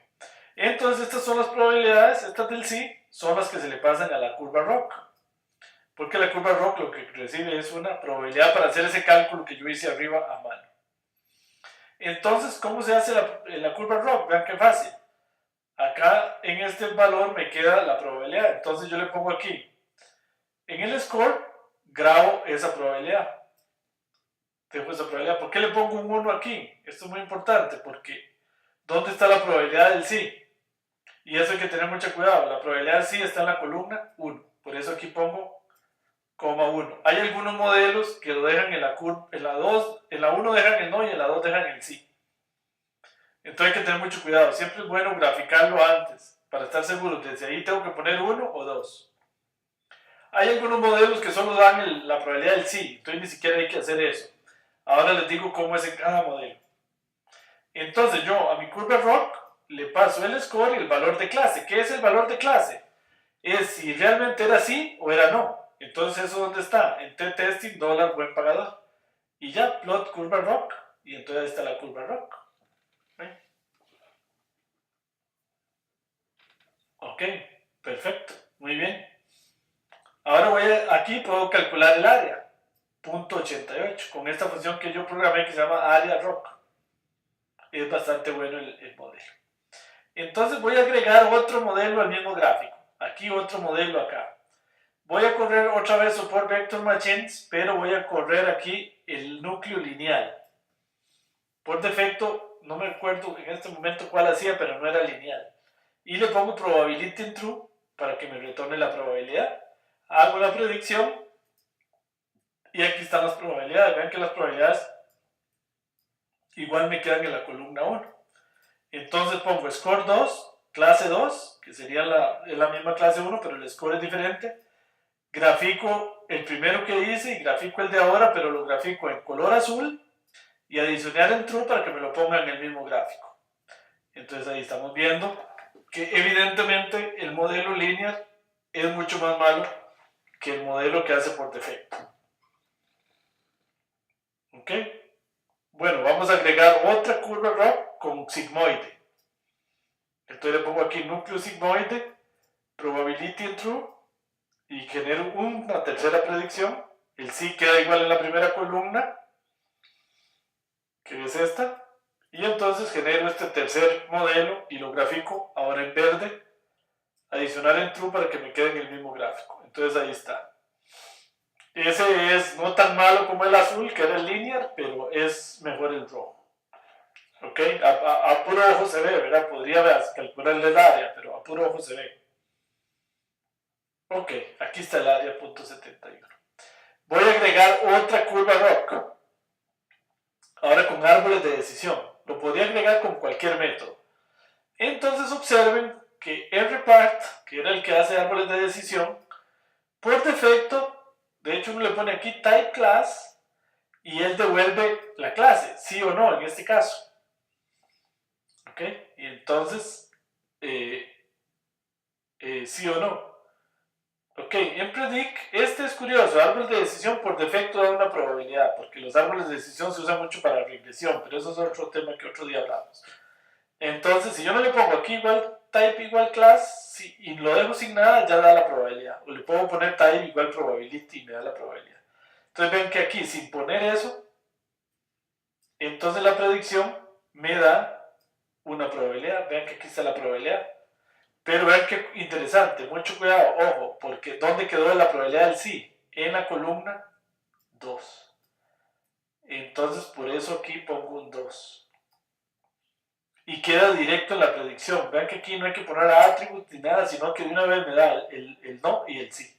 Entonces estas son las probabilidades, estas del sí, son las que se le pasan a la curva ROC, porque la curva ROC lo que recibe es una probabilidad para hacer ese cálculo que yo hice arriba a mano. Entonces, ¿cómo se hace la curva ROC? Vean qué fácil. Acá en este valor me queda la probabilidad, entonces yo le pongo aquí, en el score, grabo esa probabilidad. Dejo esa probabilidad. ¿Por qué le pongo un 1 aquí? Esto es muy importante porque ¿dónde está la probabilidad del sí? Y eso hay que tener mucho cuidado. La probabilidad del sí está en la columna 1. Por eso aquí pongo coma 1. Hay algunos modelos que lo dejan en la curva, en la 2, en la 1 dejan el no y en la 2 dejan el sí. Entonces hay que tener mucho cuidado. Siempre es bueno graficarlo antes para estar seguro. Desde ahí tengo que poner 1 o 2. Hay algunos modelos que solo dan la probabilidad del sí. Entonces ni siquiera hay que hacer eso. Ahora les digo cómo es en cada modelo. Entonces yo a mi curva ROC le paso el score y el valor de clase. ¿Qué es el valor de clase? es si realmente era sí o era no. Entonces, ¿eso dónde está? En t-testing, dólar buen pagador. Y ya, plot curva rock. Y entonces ahí está la curva rock. ¿Eh? Ok, perfecto, muy bien. Ahora aquí puedo calcular el área, 0.88, con esta función que yo programé que se llama área rock. Es bastante bueno el modelo. Entonces voy a agregar otro modelo al mismo gráfico. Aquí otro modelo acá. Voy a correr otra vez Support Vector Machines, pero voy a correr aquí el núcleo lineal. Por defecto, no me acuerdo en este momento cuál hacía, pero no era lineal. Y le pongo Probability in True para que me retorne la probabilidad. Hago la predicción y aquí están las probabilidades. Vean que las probabilidades igual me quedan en la columna 1. Entonces pongo score 2, clase 2, que sería la misma clase 1, pero el score es diferente. Grafico el primero que hice y grafico el de ahora, pero lo grafico en color azul y adicionar en true para que me lo ponga en el mismo gráfico. Entonces ahí estamos viendo que evidentemente el modelo lineal es mucho más malo que el modelo que hace por defecto. ¿Ok? Bueno, vamos a agregar otra curva RAW con sigmoide. Entonces le pongo aquí núcleo sigmoide, probability in true, y genero una tercera predicción. El sí queda igual en la primera columna, que es esta, y entonces genero este tercer modelo y lo grafico ahora en verde, adicionar en true para que me quede en el mismo gráfico. Entonces ahí está. Ese es no tan malo como el azul, que era el linear, pero es mejor el rojo. ¿Ok? A puro ojo se ve, ¿verdad? Podría calcularle el área, pero a puro ojo se ve. Ok, aquí está el área .71. Voy a agregar otra curva rock. Ahora con árboles de decisión. Lo podría agregar con cualquier método. Entonces observen que rpart, que era el que hace árboles de decisión, por defecto, de hecho uno le pone aquí type class y él devuelve la clase, sí o no en este caso. ¿Ok? Y entonces, sí o no. Ok, en predict, este es curioso, árbol de decisión por defecto da una probabilidad, porque los árboles de decisión se usan mucho para regresión, pero eso es otro tema que otro día hablamos. Entonces, si yo no le pongo aquí igual type igual class y lo dejo sin nada, ya da la probabilidad. O le puedo poner type igual probability y me da la probabilidad. Entonces ven que aquí, sin poner eso, entonces la predicción me da una probabilidad. Vean que aquí está la probabilidad. Pero vean qué interesante, mucho cuidado, ojo, porque ¿dónde quedó la probabilidad del sí? En la columna 2. Entonces por eso aquí pongo un 2. Y queda directo en la predicción. Vean que aquí no hay que poner attribute ni nada, sino que de una vez me da el no y el sí.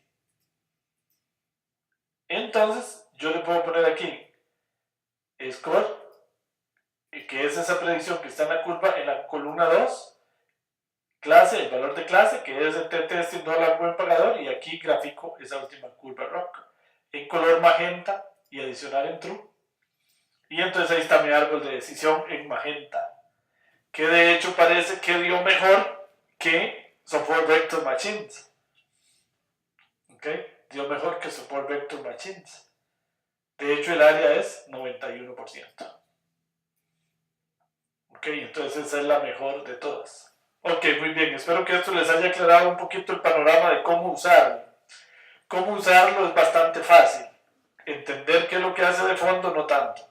Entonces yo le puedo poner aquí score, que es esa predicción que está en la columna 2, clase, el valor de clase, que es el t-testing dólar buen pagador, y aquí gráfico esa última curva rock en color magenta y adicionar en true. Y entonces ahí está mi árbol de decisión en magenta, que de hecho parece que dio mejor que Support Vector Machines. ¿Ok? Dio mejor que Support Vector Machines. De hecho el área es 91%. ¿Ok? Entonces esa es la mejor de todas. Ok, muy bien. Espero que esto les haya aclarado un poquito el panorama de cómo usarlo. Cómo usarlo es bastante fácil. Entender qué es lo que hace de fondo, no tanto.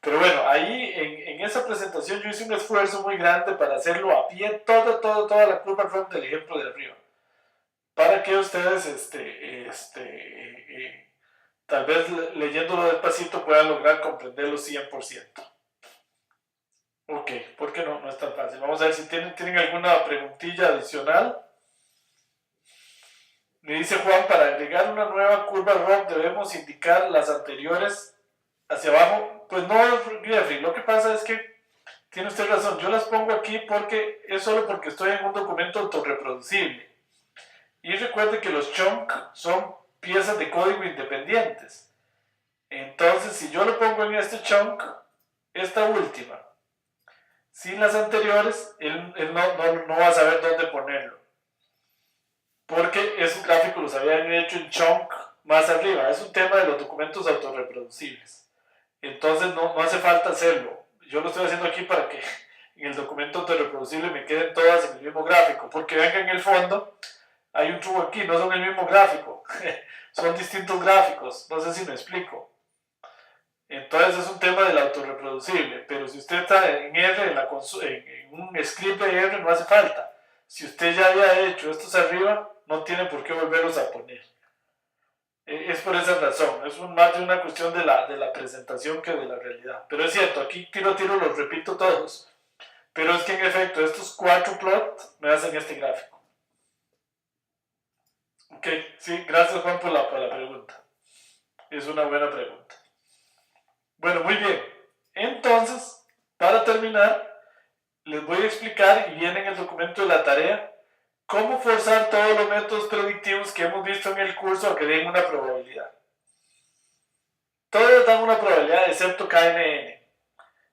Pero bueno, ahí en esa presentación yo hice un esfuerzo muy grande para hacerlo a pie, toda la curva rock del ejemplo de arriba. Para que ustedes, tal vez leyéndolo despacito puedan lograr comprenderlo 100%. Ok, ¿por qué no? No es tan fácil. Vamos a ver si tienen alguna preguntilla adicional. Me dice Juan, para agregar una nueva curva rock debemos indicar las anteriores hacia abajo. Pues no, Jeffrey, lo que pasa es que tiene usted razón, yo las pongo aquí porque es solo porque estoy en un documento autorreproducible. Y recuerde que los chunk son piezas de código independientes. Entonces, si yo lo pongo en este chunk, esta última, sin las anteriores, él no va a saber dónde ponerlo. porque esos gráficos los habían hecho en chunk más arriba. Es un tema de los documentos autorreproducibles. Entonces no hace falta hacerlo. Yo lo estoy haciendo aquí para que en el documento autorreproducible me queden todas en el mismo gráfico, porque vean que en el fondo hay un truco aquí, no son el mismo gráfico, son distintos gráficos, no sé si me explico. Entonces es un tema del autorreproducible, pero si usted está en R, en un script de R, no hace falta. Si usted ya había hecho estos arriba, no tiene por qué volverlos a poner. Es por esa razón, es más de una cuestión de la presentación que de la realidad. Pero es cierto, aquí tiro a tiro los repito todos. Pero es que en efecto, estos 4 plots me hacen este gráfico. Ok, sí, gracias Juan por la pregunta. Es una buena pregunta. Bueno, muy bien. Entonces, para terminar, les voy a explicar, y viene en el documento de la tarea, cómo forzar todos los métodos predictivos que hemos visto en el curso a que den una probabilidad. Todos dan una probabilidad excepto KNN,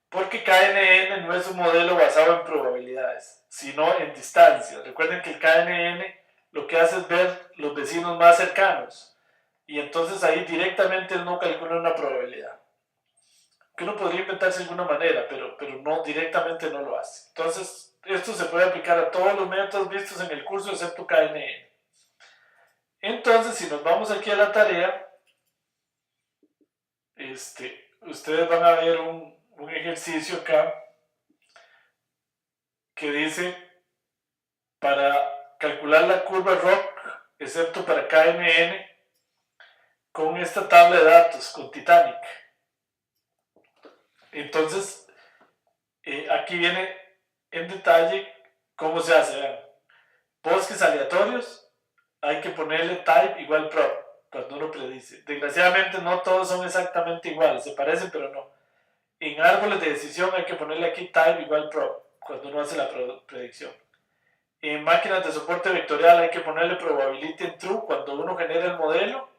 porque KNN no es un modelo basado en probabilidades, sino en distancias. Recuerden que el KNN lo que hace es ver los vecinos más cercanos, y entonces ahí directamente él no calcula una probabilidad. Que uno podría inventarse de alguna manera, pero no, directamente no lo hace. Entonces, esto se puede aplicar a todos los métodos vistos en el curso excepto KNN. Entonces, si nos vamos aquí a la tarea, ustedes van a ver un ejercicio acá que dice para calcular la curva ROC, excepto para KNN, con esta tabla de datos, con Titanic. Entonces, aquí viene en detalle cómo se hace. Vean, bosques aleatorios, hay que ponerle type igual prop cuando uno predice. Desgraciadamente no todos son exactamente iguales, se parecen pero no. En árboles de decisión hay que ponerle aquí type igual prop cuando uno hace la predicción. En máquinas de soporte vectorial hay que ponerle probability en true cuando uno genera el modelo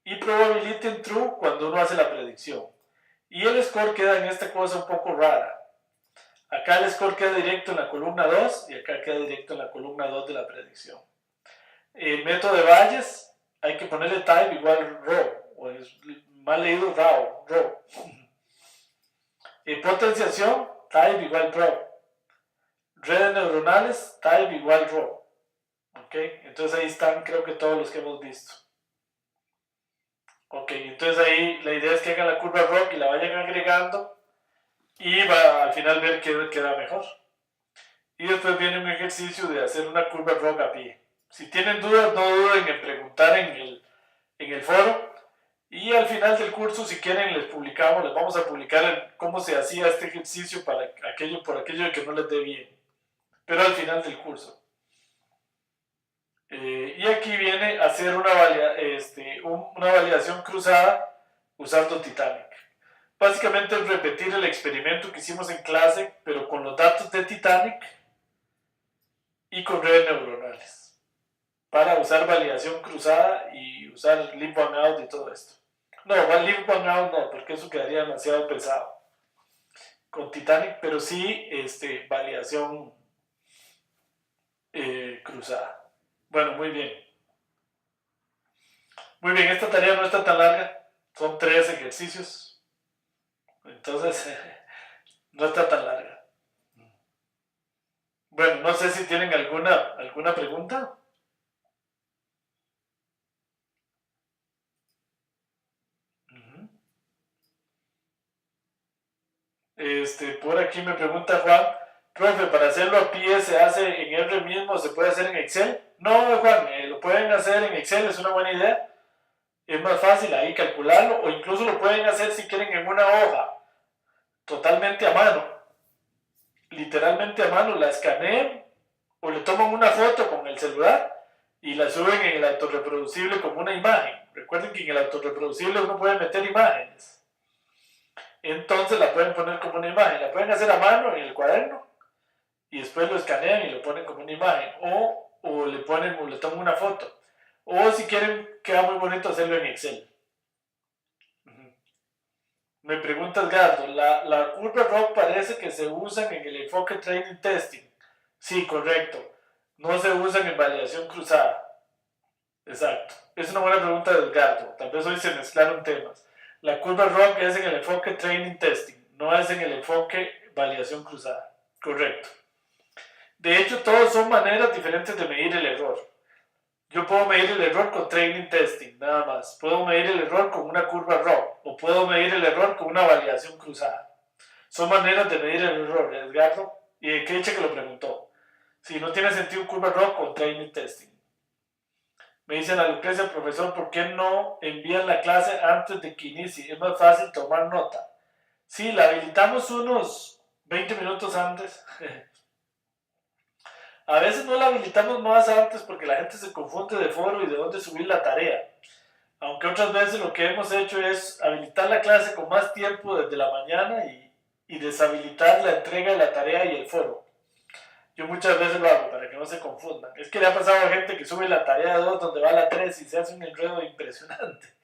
y probability en true cuando uno hace la predicción. Y el score queda en esta cosa un poco rara. Acá el score queda directo en la columna 2 y acá queda directo en la columna 2 de la predicción. El método de Bayes hay que ponerle type igual row, o es mal leído row. Potenciación, type igual prop. Redes neuronales, type igual row. Ok, entonces ahí están creo que todos los que hemos visto. Ok, entonces ahí la idea es que hagan la curva ROC y la vayan agregando y va al final ver qué queda mejor. Y después viene un ejercicio de hacer una curva ROC a pie. Si tienen dudas, no duden en preguntar en el foro. Y al final del curso, si quieren, les vamos a publicar cómo se hacía este ejercicio por aquello de que no les dé bien. Pero al final del curso. Y aquí viene a hacer una validación cruzada usando Titanic. Básicamente es repetir el experimento que hicimos en clase, pero con los datos de Titanic y con redes neuronales, para usar validación cruzada y usar leave one out y todo esto. No, leave one out no, porque eso quedaría demasiado pesado con Titanic, pero sí validación cruzada. Bueno, muy bien. Muy bien, esta tarea no está tan larga, son 3 ejercicios, entonces no está tan larga. Bueno, no sé si tienen alguna pregunta. Por aquí me pregunta Juan, profe, ¿para hacerlo a pie se hace en R mismo, se puede hacer en Excel? No, Juan, lo pueden hacer en Excel, es una buena idea. Es más fácil ahí calcularlo, o incluso lo pueden hacer si quieren en una hoja, totalmente a mano. Literalmente a mano, la escanean o le toman una foto con el celular y la suben en el autorreproducible como una imagen. Recuerden que en el autorreproducible uno puede meter imágenes. Entonces la pueden poner como una imagen. La pueden hacer a mano en el cuaderno y después lo escanean y lo ponen como una imagen. O le toman una foto. O si quieren, queda muy bonito hacerlo en Excel. Me pregunta Edgardo, la curva ROC parece que se usan en el enfoque training testing. Sí, correcto. No se usan en validación cruzada. Exacto. Es una buena pregunta de Edgardo. Tal vez hoy se mezclaron temas. La curva ROC es en el enfoque Training Testing, no es en el enfoque Validación Cruzada. Correcto. De hecho, todos son maneras diferentes de medir el error. Yo puedo medir el error con Training Testing, nada más. Puedo medir el error con una curva ROC o puedo medir el error con una validación cruzada. Son maneras de medir el error, Edgardo. Y que dice que lo preguntó. Si no tiene sentido curva ROC o Training Testing. Me dice la Lucrecia, profesor, ¿por qué no envían la clase antes de que inicie? Es más fácil tomar nota. Sí, la habilitamos unos 20 minutos antes. A veces no la habilitamos más antes porque la gente se confunde de foro y de dónde subir la tarea. Aunque otras veces lo que hemos hecho es habilitar la clase con más tiempo desde la mañana y deshabilitar la entrega de la tarea y el foro. Yo muchas veces lo hago para que no se confundan. Es que le ha pasado a gente que sube la tarea 2 donde va la 3 y se hace un enredo impresionante.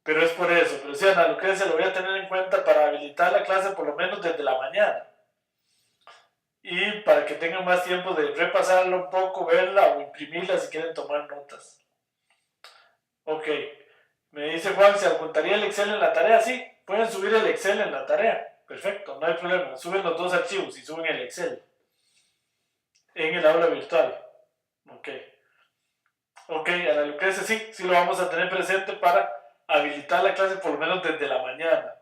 Pero es por eso. Pero sí, Ana Lucrecia, lo voy a tener en cuenta para habilitar la clase por lo menos desde la mañana. Y para que tengan más tiempo de repasarla un poco, verla o imprimirla si quieren tomar notas. Ok. Me dice Juan, ¿se adjuntaría el Excel en la tarea? Sí, pueden subir el Excel en la tarea. Perfecto, no hay problema. Suben los dos archivos y suben el Excel en el aula virtual. Ok. Ok, Ana Lucrecia, sí lo vamos a tener presente para habilitar la clase por lo menos desde la mañana.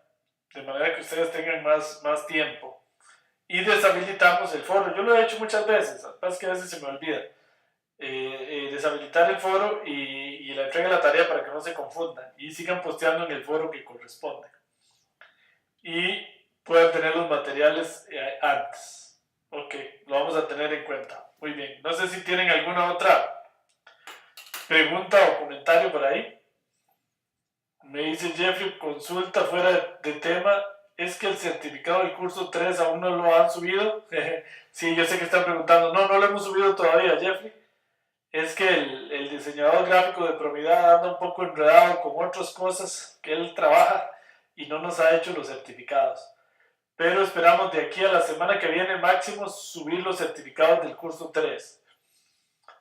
De manera que ustedes tengan más tiempo. Y deshabilitamos el foro. Yo lo he hecho muchas veces, es que a veces se me olvida. Deshabilitar el foro y la entrega de la tarea para que no se confundan y sigan posteando en el foro que corresponde. Y puedan tener los materiales antes. Ok, lo vamos a tener en cuenta. Muy bien. No sé si tienen alguna otra pregunta o comentario por ahí. Me dice Jeffrey, consulta fuera de tema. ¿Es que el certificado del curso 3 aún no lo han subido? Sí, yo sé que están preguntando. No lo hemos subido todavía, Jeffrey. Es que el diseñador gráfico de Promidad anda un poco enredado con otras cosas que él trabaja y no nos ha hecho los certificados. Pero esperamos de aquí a la semana que viene máximo subir los certificados del curso 3.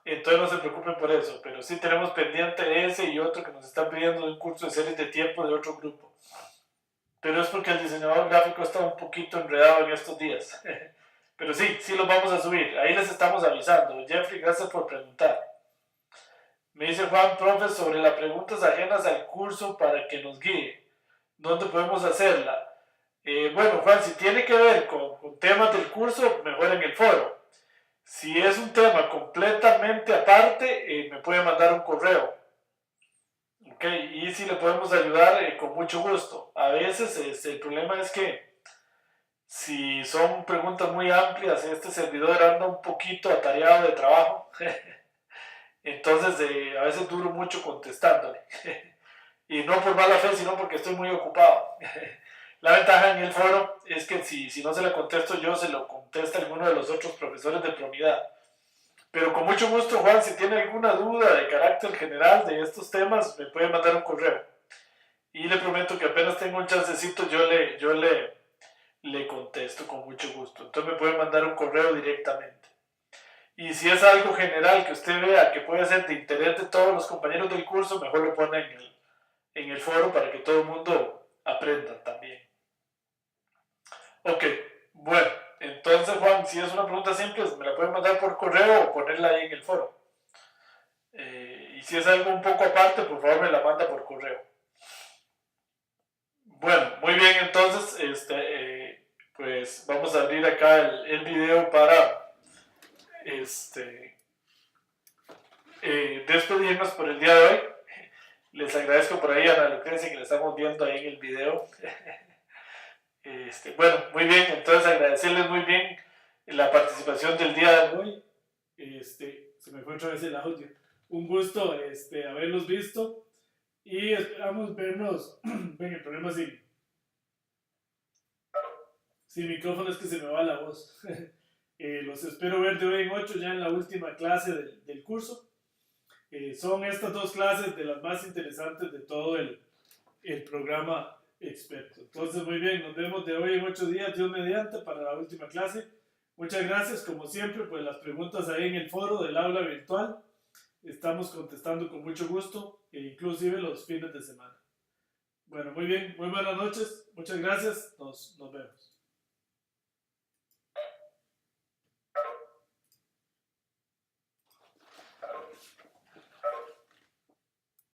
Entonces no se preocupen por eso, pero sí tenemos pendiente ese y otro que nos están pidiendo de un curso de series de tiempo de otro grupo. Pero es porque el diseñador gráfico está un poquito enredado en estos días. Pero sí los vamos a subir. Ahí les estamos avisando. Jeffrey, gracias por preguntar. Me dice Juan, profe, sobre las preguntas ajenas al curso para que nos guíe. ¿Dónde podemos hacerla? Bueno, Juan, si tiene que ver con temas del curso, mejor en el foro. Si es un tema completamente aparte, me puede mandar un correo. Ok, y si le podemos ayudar, con mucho gusto. A veces el problema es que si son preguntas muy amplias, este servidor anda un poquito atareado de trabajo. Entonces a veces duro mucho contestándole. Y no por mala fe, sino porque estoy muy ocupado. La ventaja en el foro es que si no se lo contesto yo, se lo contesta alguno de los otros profesores de Promidad. Pero con mucho gusto, Juan, si tiene alguna duda de carácter general de estos temas, me puede mandar un correo. Y le prometo que apenas tengo un chancecito, yo le contesto con mucho gusto. Entonces me puede mandar un correo directamente. Y si es algo general que usted vea que puede ser de interés de todos los compañeros del curso, mejor lo pone en el foro para que todo el mundo aprenda también. Ok, bueno, entonces Juan, si es una pregunta simple, me la pueden mandar por correo o ponerla ahí en el foro. Y si es algo un poco aparte, por favor me la manda por correo. Bueno, muy bien, entonces, pues vamos a abrir acá el video para despedirnos por el día de hoy. Les agradezco por ahí a Ana Lucrecia que la estamos viendo ahí en el video. Bueno, muy bien, entonces agradecerles muy bien la participación del día de hoy. Se me fue otra vez el audio. Un gusto haberlos visto y esperamos vernos. Ven, el problema sin micrófono es que se me va la voz. Los espero ver de hoy en 8 ya en la última clase del curso. Son estas dos clases de las más interesantes de todo el programa experto. Entonces, muy bien, nos vemos de hoy en 8 días, Dios mediante, para la última clase. Muchas gracias, como siempre, por las preguntas ahí en el foro del aula virtual. estamos contestando con mucho gusto, e inclusive los fines de semana. Bueno, muy bien, muy buenas noches, muchas gracias, nos vemos.